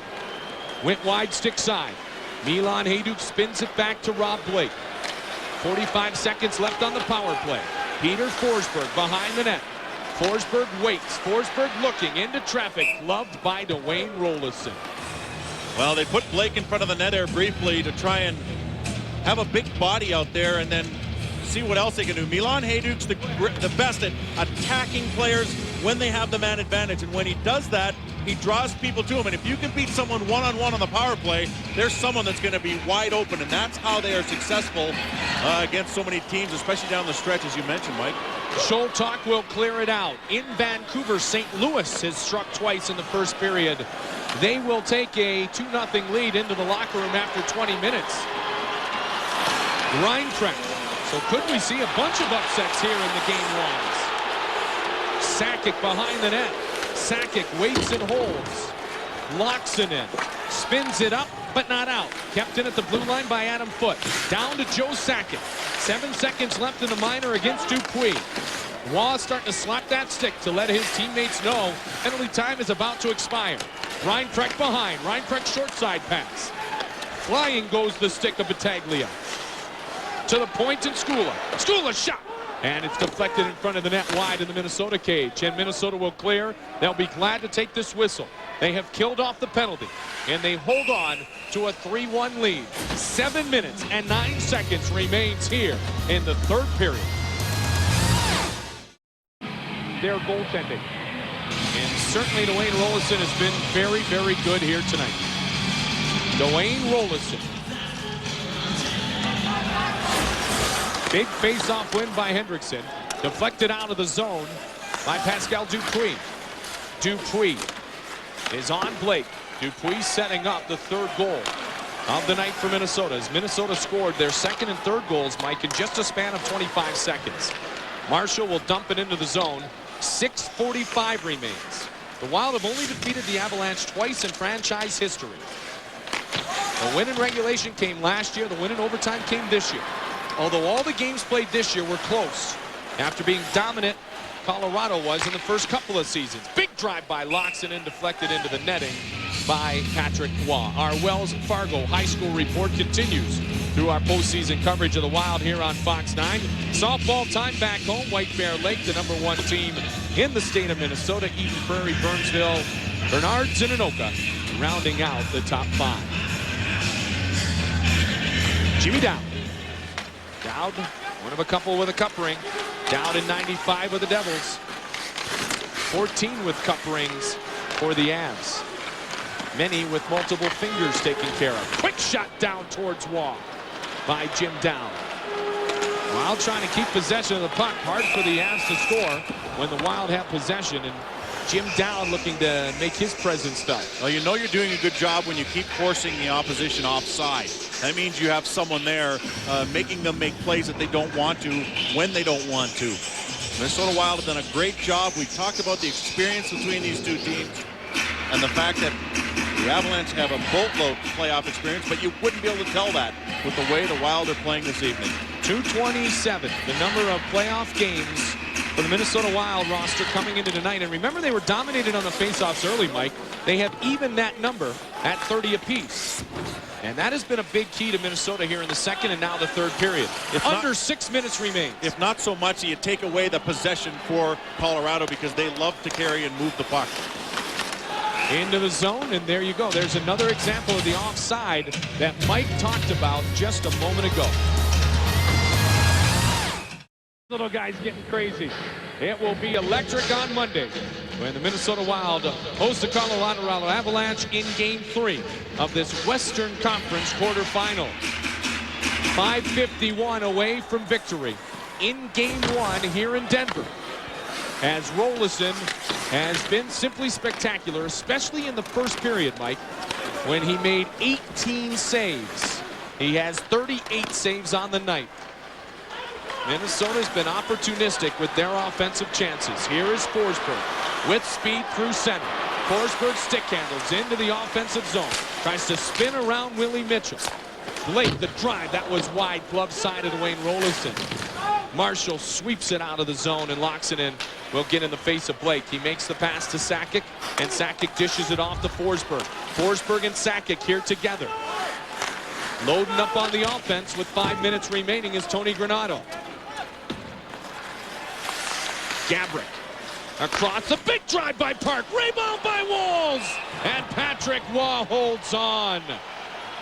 Went wide stick side. Milan Hayduk spins it back to Rob Blake. 45 seconds left on the power play. Peter Forsberg behind the net. Forsberg waits. Forsberg looking into traffic. Loved by Dwayne Rolison. Well, they put Blake in front of the net there briefly to try and have a big body out there and then see what else they can do. Milan Hayduk's the best at attacking players when they have the man advantage. And when he does that, he draws people to him. And if you can beat someone one-on-one on the power play, there's someone that's going to be wide open. And that's how they are successful against so many teams, especially down the stretch, as you mentioned, Mike. Sholtok will clear it out. In Vancouver, St. Louis has struck twice in the first period. They will take a 2-0 lead into the locker room after 20 minutes. Reinprecht. So could we see a bunch of upsets here in the game ones? Sakic behind the net. Sakic waits and holds. Locks it in. Spins it up, but not out. Kept in at the blue line by Adam Foote. Down to Joe Sakic. 7 seconds left in the minor against Dupuis. Waugh starting to slap that stick to let his teammates know penalty time is about to expire. Reinprecht behind. Reinprecht short side pass. Flying goes the stick of Battaglia. To the point and Skula. Skula shot. And it's deflected in front of the net wide in the Minnesota cage. And Minnesota will clear. They'll be glad to take this whistle. They have killed off the penalty. And they hold on to a 3-1 lead. 7 minutes and 9 seconds remains here in the third period. Their goaltending. And certainly Dwayne Rolison has been very, very good here tonight. Dwayne Rolison. Big face-off win by Hendrickson. Deflected out of the zone by Pascal Dupuis. Dupuis is on Blake. Dupuis setting up the third goal of the night for Minnesota. As Minnesota scored their second and third goals, Mike, in just a span of 25 seconds. Marshall will dump it into the zone. 6:45 remains. The Wild have only defeated the Avalanche twice in franchise history. The win in regulation came last year. The win in overtime came this year. Although all the games played this year were close. After being dominant, Colorado was in the first couple of seasons. Big drive by Loxton and deflected into the netting by Patrick Waugh. Our Wells Fargo High School report continues through our postseason coverage of the Wild here on Fox 9. Softball time back home. White Bear Lake, the #1 team in the state of Minnesota. Eden Prairie, Burnsville, Bernards, and Anoka rounding out the top 5. Jimmy Dowd. Dowd, one of a couple with a cup ring. Dowd in 95 with the Devils. 14 with cup rings for the Avs. Many with multiple fingers taken care of. Quick shot down towards Waugh by Jim Dowd. Wild trying to keep possession of the puck. Hard for the Avs to score when the Wild have possession. And Jim Dowd looking to make his presence felt. Well, you know you're doing a good job when you keep forcing the opposition offside. That means you have someone there making them make plays that they don't want to when they don't want to. Minnesota Wild have done a great job. We talked about the experience between these two teams and the fact that the Avalanche have a boatload playoff experience, but you wouldn't be able to tell that with the way the Wild are playing this evening. 227, the number of playoff games for the Minnesota Wild roster coming into tonight. And remember, they were dominated on the faceoffs early, Mike. They have evened that number at 30 apiece. And that has been a big key to Minnesota here in the second and now the third period. Under 6 minutes remains. If not so much, you take away the possession for Colorado because they love to carry and move the puck. Into the zone, and there you go. There's another example of the offside that Mike talked about just a moment ago. Little guy's getting crazy. It will be electric on Monday when the Minnesota Wild host the Colorado Avalanche in Game 3 of this Western Conference quarterfinal. 5:51 away from victory in Game 1 here in Denver, as Rolison has been simply spectacular, especially in the first period, Mike, when he made 18 saves. He has 38 saves on the night. Minnesota's been opportunistic with their offensive chances. Here is Forsberg with speed through center. Forsberg stick handles into the offensive zone. Tries to spin around Willie Mitchell. Blake, the drive, that was wide, glove side of Wayne Rolison. Marshall sweeps it out of the zone and locks it in. Will get in the face of Blake. He makes the pass to Sakic, and Sakic dishes it off to Forsberg. Forsberg and Sakic here together. Loading up on the offense with 5 minutes remaining is Tony Granato. Gabrick across, a big drive by Park. Rebound by Walls, and Patrick Waugh holds on.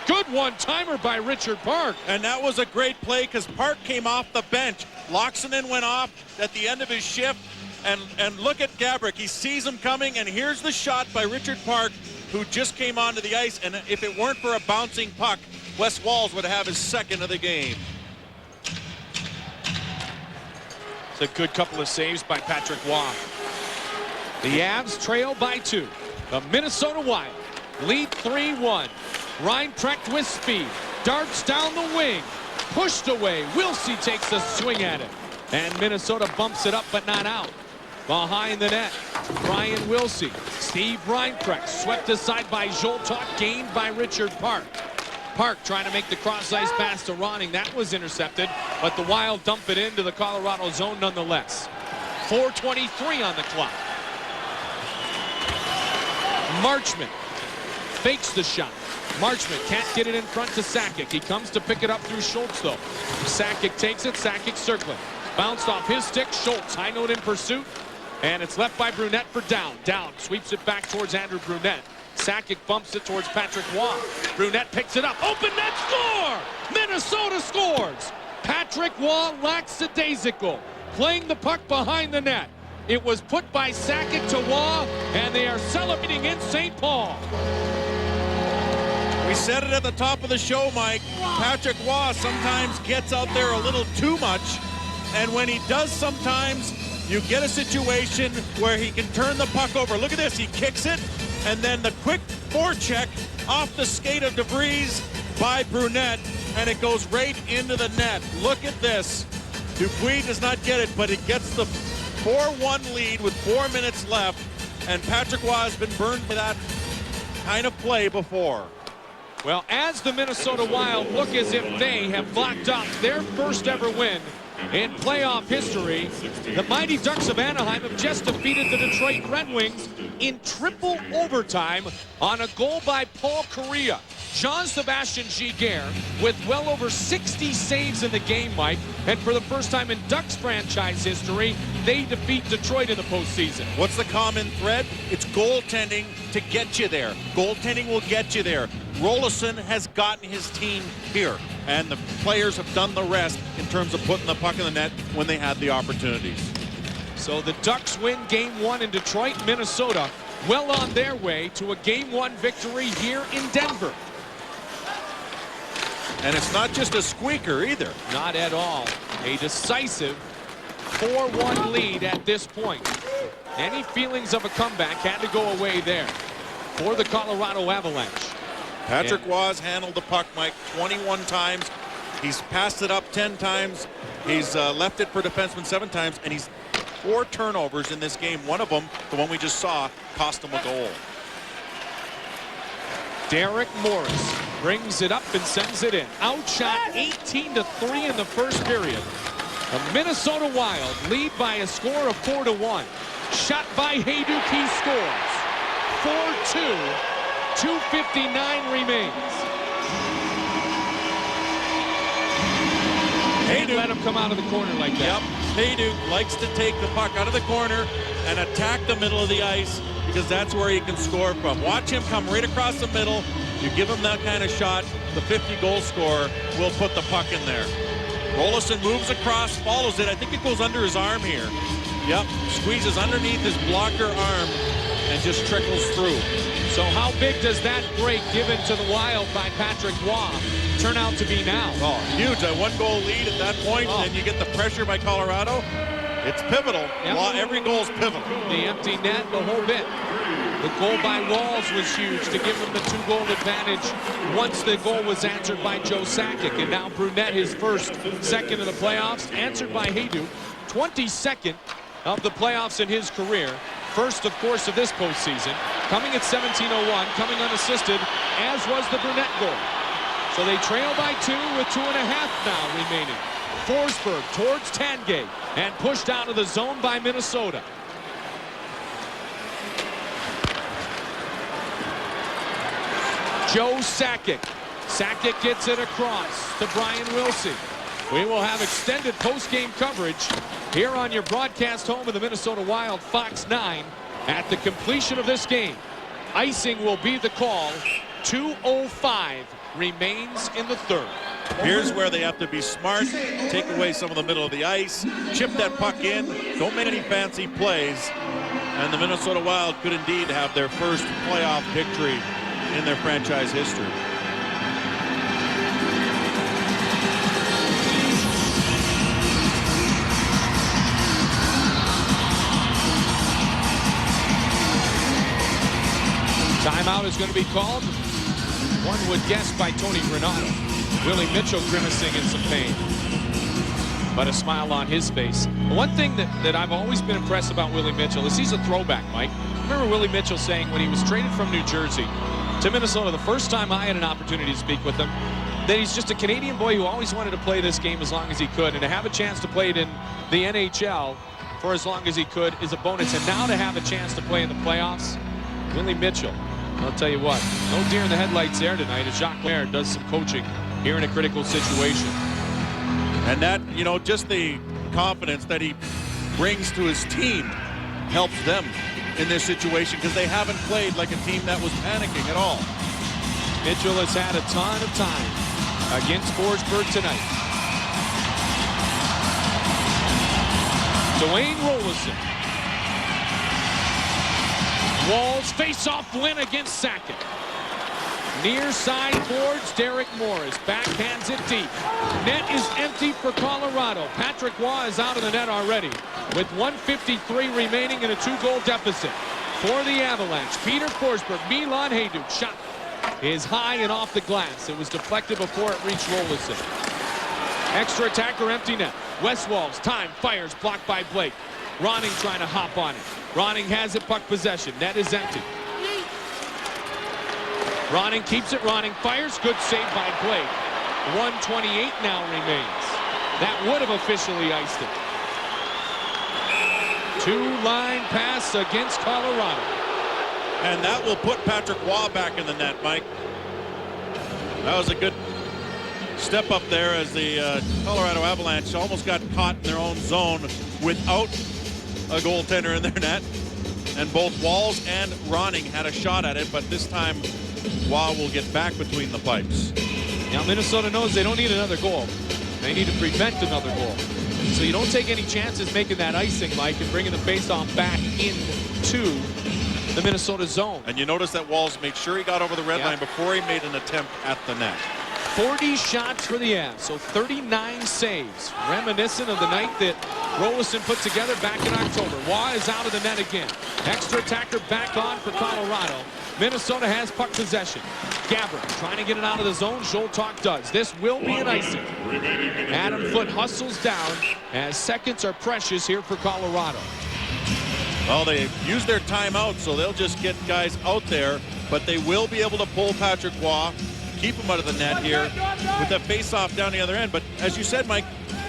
Good one-timer by Richard Park. And that was a great play because Park came off the bench. Loxonen went off at the end of his shift. And look at Gabrick. He sees him coming, and here's the shot by Richard Park, who just came onto the ice. And if it weren't for a bouncing puck, Wes Walls would have his second of the game. It's a good couple of saves by Patrick Waugh. The Avs trail by 2. The Minnesota Wild lead 3-1. Reinprecht with speed. Darts down the wing. Pushed away. Wilsey takes a swing at it. And Minnesota bumps it up but not out. Behind the net, Brian Wilsey. Steve Reinprecht swept aside by Zoltok, gained by Richard Park. Park trying to make the cross-ice pass to Ronning. That was intercepted, but the Wild dump it into the Colorado zone nonetheless. 4:23 on the clock. Marchment fakes the shot. Marchment can't get it in front to Sakic. He comes to pick it up through Schultz, though. Sakic takes it. Sakic circling. Bounced off his stick. Schultz, high note in pursuit. And it's left by Brunette for down. Down sweeps it back towards Andrew Brunette. Sakic bumps it towards Patrick Waugh. Brunette picks it up. Open net, score! Minnesota scores! Patrick Waugh lackadaisical, playing the puck behind the net. It was put by Sakic to Waugh, and they are celebrating in St. Paul. We said it at the top of the show, Mike. Patrick Waugh sometimes gets out there a little too much, and when he does sometimes, you get a situation where he can turn the puck over. Look at this, he kicks it, and then the quick forecheck off the skate of DeVries by Brunette, and it goes right into the net. Look at this. Dupuis does not get it, but he gets the 4-1 lead with 4 minutes left, and Patrick Waugh has been burned by that kind of play before. Well, as the Minnesota Wild look as if they have locked up their first ever win in playoff history, the Mighty Ducks of Anaheim have just defeated the Detroit Red Wings in triple overtime on a goal by Paul Kariya. Jean-Sebastien Giguère with well over 60 saves in the game, Mike. And for the first time in Ducks franchise history, they defeat Detroit in the postseason. What's the common thread? It's goaltending to get you there. Goaltending will get you there. Rolison has gotten his team here, and the players have done the rest in terms of putting the puck in the net when they had the opportunities. So the Ducks win Game 1 in Detroit, Minnesota, well on their way to a Game 1 victory here in Denver. And it's not just a squeaker either. Not at all. A decisive 4-1 lead at this point. Any feelings of a comeback had to go away there for the Colorado Avalanche. Patrick Waugh's handled the puck, Mike, 21 times. He's passed it up 10 times. He's left it for defensemen 7 times, and he's 4 turnovers in this game. One of them, the one we just saw, cost him a goal. Derek Morris brings it up and sends it in. Outshot 18-3 in the first period. The Minnesota Wild lead by a score of 4-1. Shot by Hejduk, he scores. 4-2. 2:59 remains. Hejduk, Let him come out of the corner like that. Yep. Hejduk likes to take the puck out of the corner and attack the middle of the ice because that's where he can score from. Watch him come right across the middle. You give him that kind of shot, the 50-goal scorer will put the puck in there. Rolison moves across, follows it. I think it goes under his arm here. Yep, squeezes underneath his blocker arm and just trickles through. So how big does that break given to the Wild by Patrick Roy turn out to be now? Oh, huge. A one-goal lead at that point, and you get the pressure by Colorado. It's pivotal. Yep. Every goal is pivotal. The empty net, the whole bit. The goal by Walls was huge to give him the 2-goal advantage once the goal was answered by Joe Sakic. And now Brunette, his first, second of the playoffs, answered by Hejduk. 22nd of the playoffs in his career. First, of course, of this postseason. Coming at 17:01, coming unassisted, as was the Brunette goal. So they trail by 2 with 2.5 now remaining. Forsberg towards Tangay and pushed out of the zone by Minnesota. Joe Sakic. Sakic gets it across to Brian Wilsey. We will have extended post-game coverage here on your broadcast home of the Minnesota Wild, Fox 9, at the completion of this game. Icing will be the call. 2:05 remains in the third. Here's where they have to be smart, take away some of the middle of the ice, chip that puck in, don't make any fancy plays, and the Minnesota Wild could indeed have their first playoff victory in their franchise history. Timeout is going to be called, one would guess, by Tony Granato. Willie Mitchell grimacing in some pain, but a smile on his face. The one thing that I've always been impressed about Willie Mitchell is he's a throwback, Mike. Remember Willie Mitchell saying when he was traded from New Jersey to Minnesota, the first time I had an opportunity to speak with him, that he's just a Canadian boy who always wanted to play this game as long as he could, and to have a chance to play it in the NHL for as long as he could is a bonus. And now to have a chance to play in the playoffs, Willie Mitchell, I'll tell you what, no deer in the headlights there tonight as Jacques Lair does some coaching here in a critical situation. And that, you know, just the confidence that he brings to his team helps them in this situation because they haven't played like a team that was panicking at all. Mitchell has had a ton of time against Forsberg tonight. Dwayne Rolison. Walls face-off win against Sakic. Near side boards, Derek Morris backhands it deep. Net is empty for Colorado. Patrick Roy is out of the net already with 1:53 remaining in a 2-goal deficit. For the Avalanche, Peter Forsberg, Milan Hejduk shot is high and off the glass. It was deflected before it reached Rolison. Extra attacker, empty net. Westwall's time, fires, blocked by Blake. Ronning trying to hop on it. Ronning has it, puck possession. Net is empty. Ronning keeps it. Ronning fires. Good save by Blake. 1:28 now remains. That would have officially iced it. 2-line pass against Colorado. And that will put Patrick Roy back in the net, Mike. That was a good step up there as the Colorado Avalanche almost got caught in their own zone without a goaltender in their net. And both Walls and Ronning had a shot at it, but this time Roy will get back between the pipes. Now Minnesota knows they don't need another goal. They need to prevent another goal. So you don't take any chances making that icing, Mike, and bringing the faceoff back into the Minnesota zone. And you notice that Walls made sure he got over the red line before he made an attempt at the net. 40 shots for the Avs, so 39 saves. Reminiscent of the night that Rolison put together back in October. Roy is out of the net again. Extra attacker back on for Colorado. Minnesota has puck possession. Gabbard trying to get it out of the zone. Zoltak does. This will be an icing. Adam Foote hustles down as seconds are precious here for Colorado. Well, they use their timeout, so they'll just get guys out there, but they will be able to pull Patrick Roy, keep him out of the net here with that face-off down the other end. But as you said, Mike,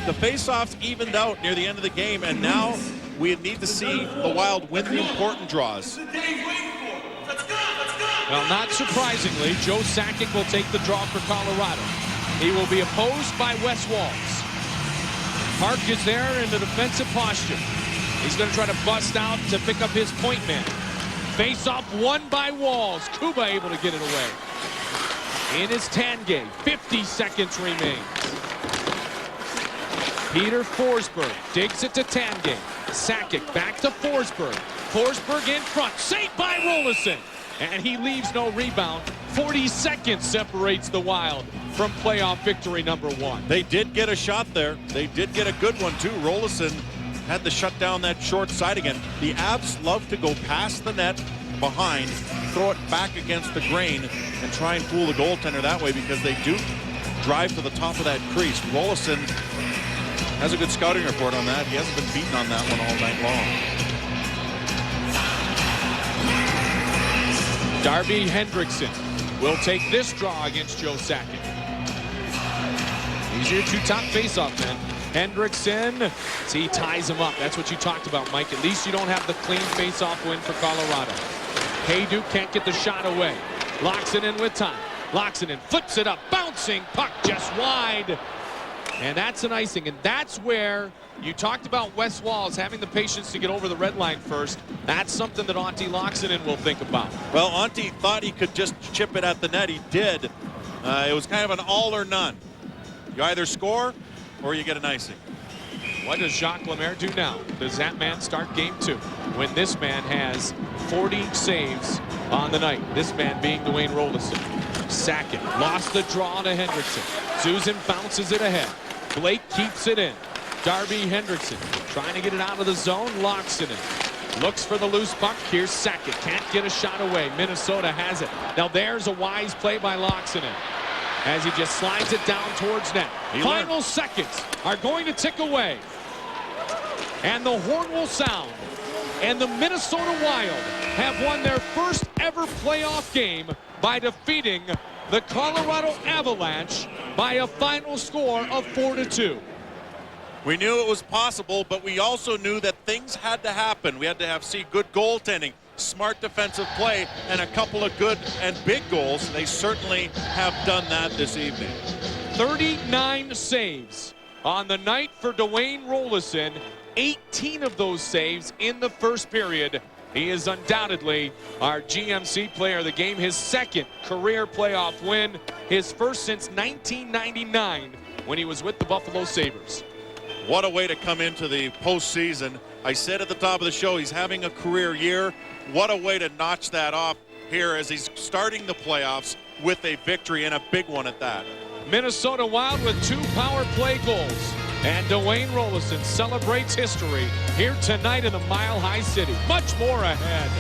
The face-offs evened out near the end of the game, and now we need to see the Wild win the important draws. Well, not surprisingly, Joe Sakic will take the draw for Colorado. He will be opposed by Wes Walz. Park is there in the defensive posture. He's going to try to bust out to pick up his point man. Face-off won by Walz. Kuba able to get it away. In his Tanguay, 50 seconds remains. Peter Forsberg digs it to Tanguay. Sakic back to Forsberg. Forsberg in front, saved by Rolison. And he leaves no rebound. 40 seconds separates the Wild from playoff victory number 1. They did get a shot there. They did get a good one, too. Rolison had to shut down that short side again. The Avs love to go past the net, behind, throw it back against the grain, and try and fool the goaltender that way because they do drive to the top of that crease. Rolison has a good scouting report on that. He hasn't been beaten on that one all night long. Darby Hendrickson will take this draw against Joe Sakic. These are your two top face-off men. Hendrickson, he ties him up. That's what you talked about, Mike. At least you don't have the clean face-off win for Colorado. Hayduke can't get the shot away. Locks it in with time. Locks it in, flips it up, bouncing puck just wide. And that's an icing, and that's where you talked about Wes Walz having the patience to get over the red line first. That's something that Antti Laaksonen will think about. Well, Antti thought he could just chip it at the net. He did. It was kind of an all or none. You either score or you get an icing. What does Jacques Lemaire do now? Does that man start game 2 when this man has 40 saves on the night? This man being Dwayne Rolison. Sakic lost the draw to Hendrickson. Susan bounces it ahead. Blake keeps it in. Darby Hendrickson trying to get it out of the zone. Locks it in. Looks for the loose puck. Here's Sakic. Can't get a shot away. Minnesota has it. Now there's a wise play by Laaksonen as he just slides it down towards net. Final seconds are going to tick away. And the horn will sound. And the Minnesota Wild have won their first ever playoff game by defeating the Colorado Avalanche by a final score of 4-2. We knew it was possible, but we also knew that things had to happen. We had to see good goaltending, smart defensive play, and a couple of good and big goals. They certainly have done that this evening. 39 saves on the night for Dwayne Rolison. 18 of those saves in the first period. He is undoubtedly our GMC player of the game. His second career playoff win. His first since 1999 when he was with the Buffalo Sabres. What a way to come into the postseason. I said at the top of the show, he's having a career year. What a way to notch that off here as he's starting the playoffs with a victory, and a big one at that. Minnesota Wild with 2 power play goals. And Dwayne Rolison celebrates history here tonight in the Mile High City. Much more ahead.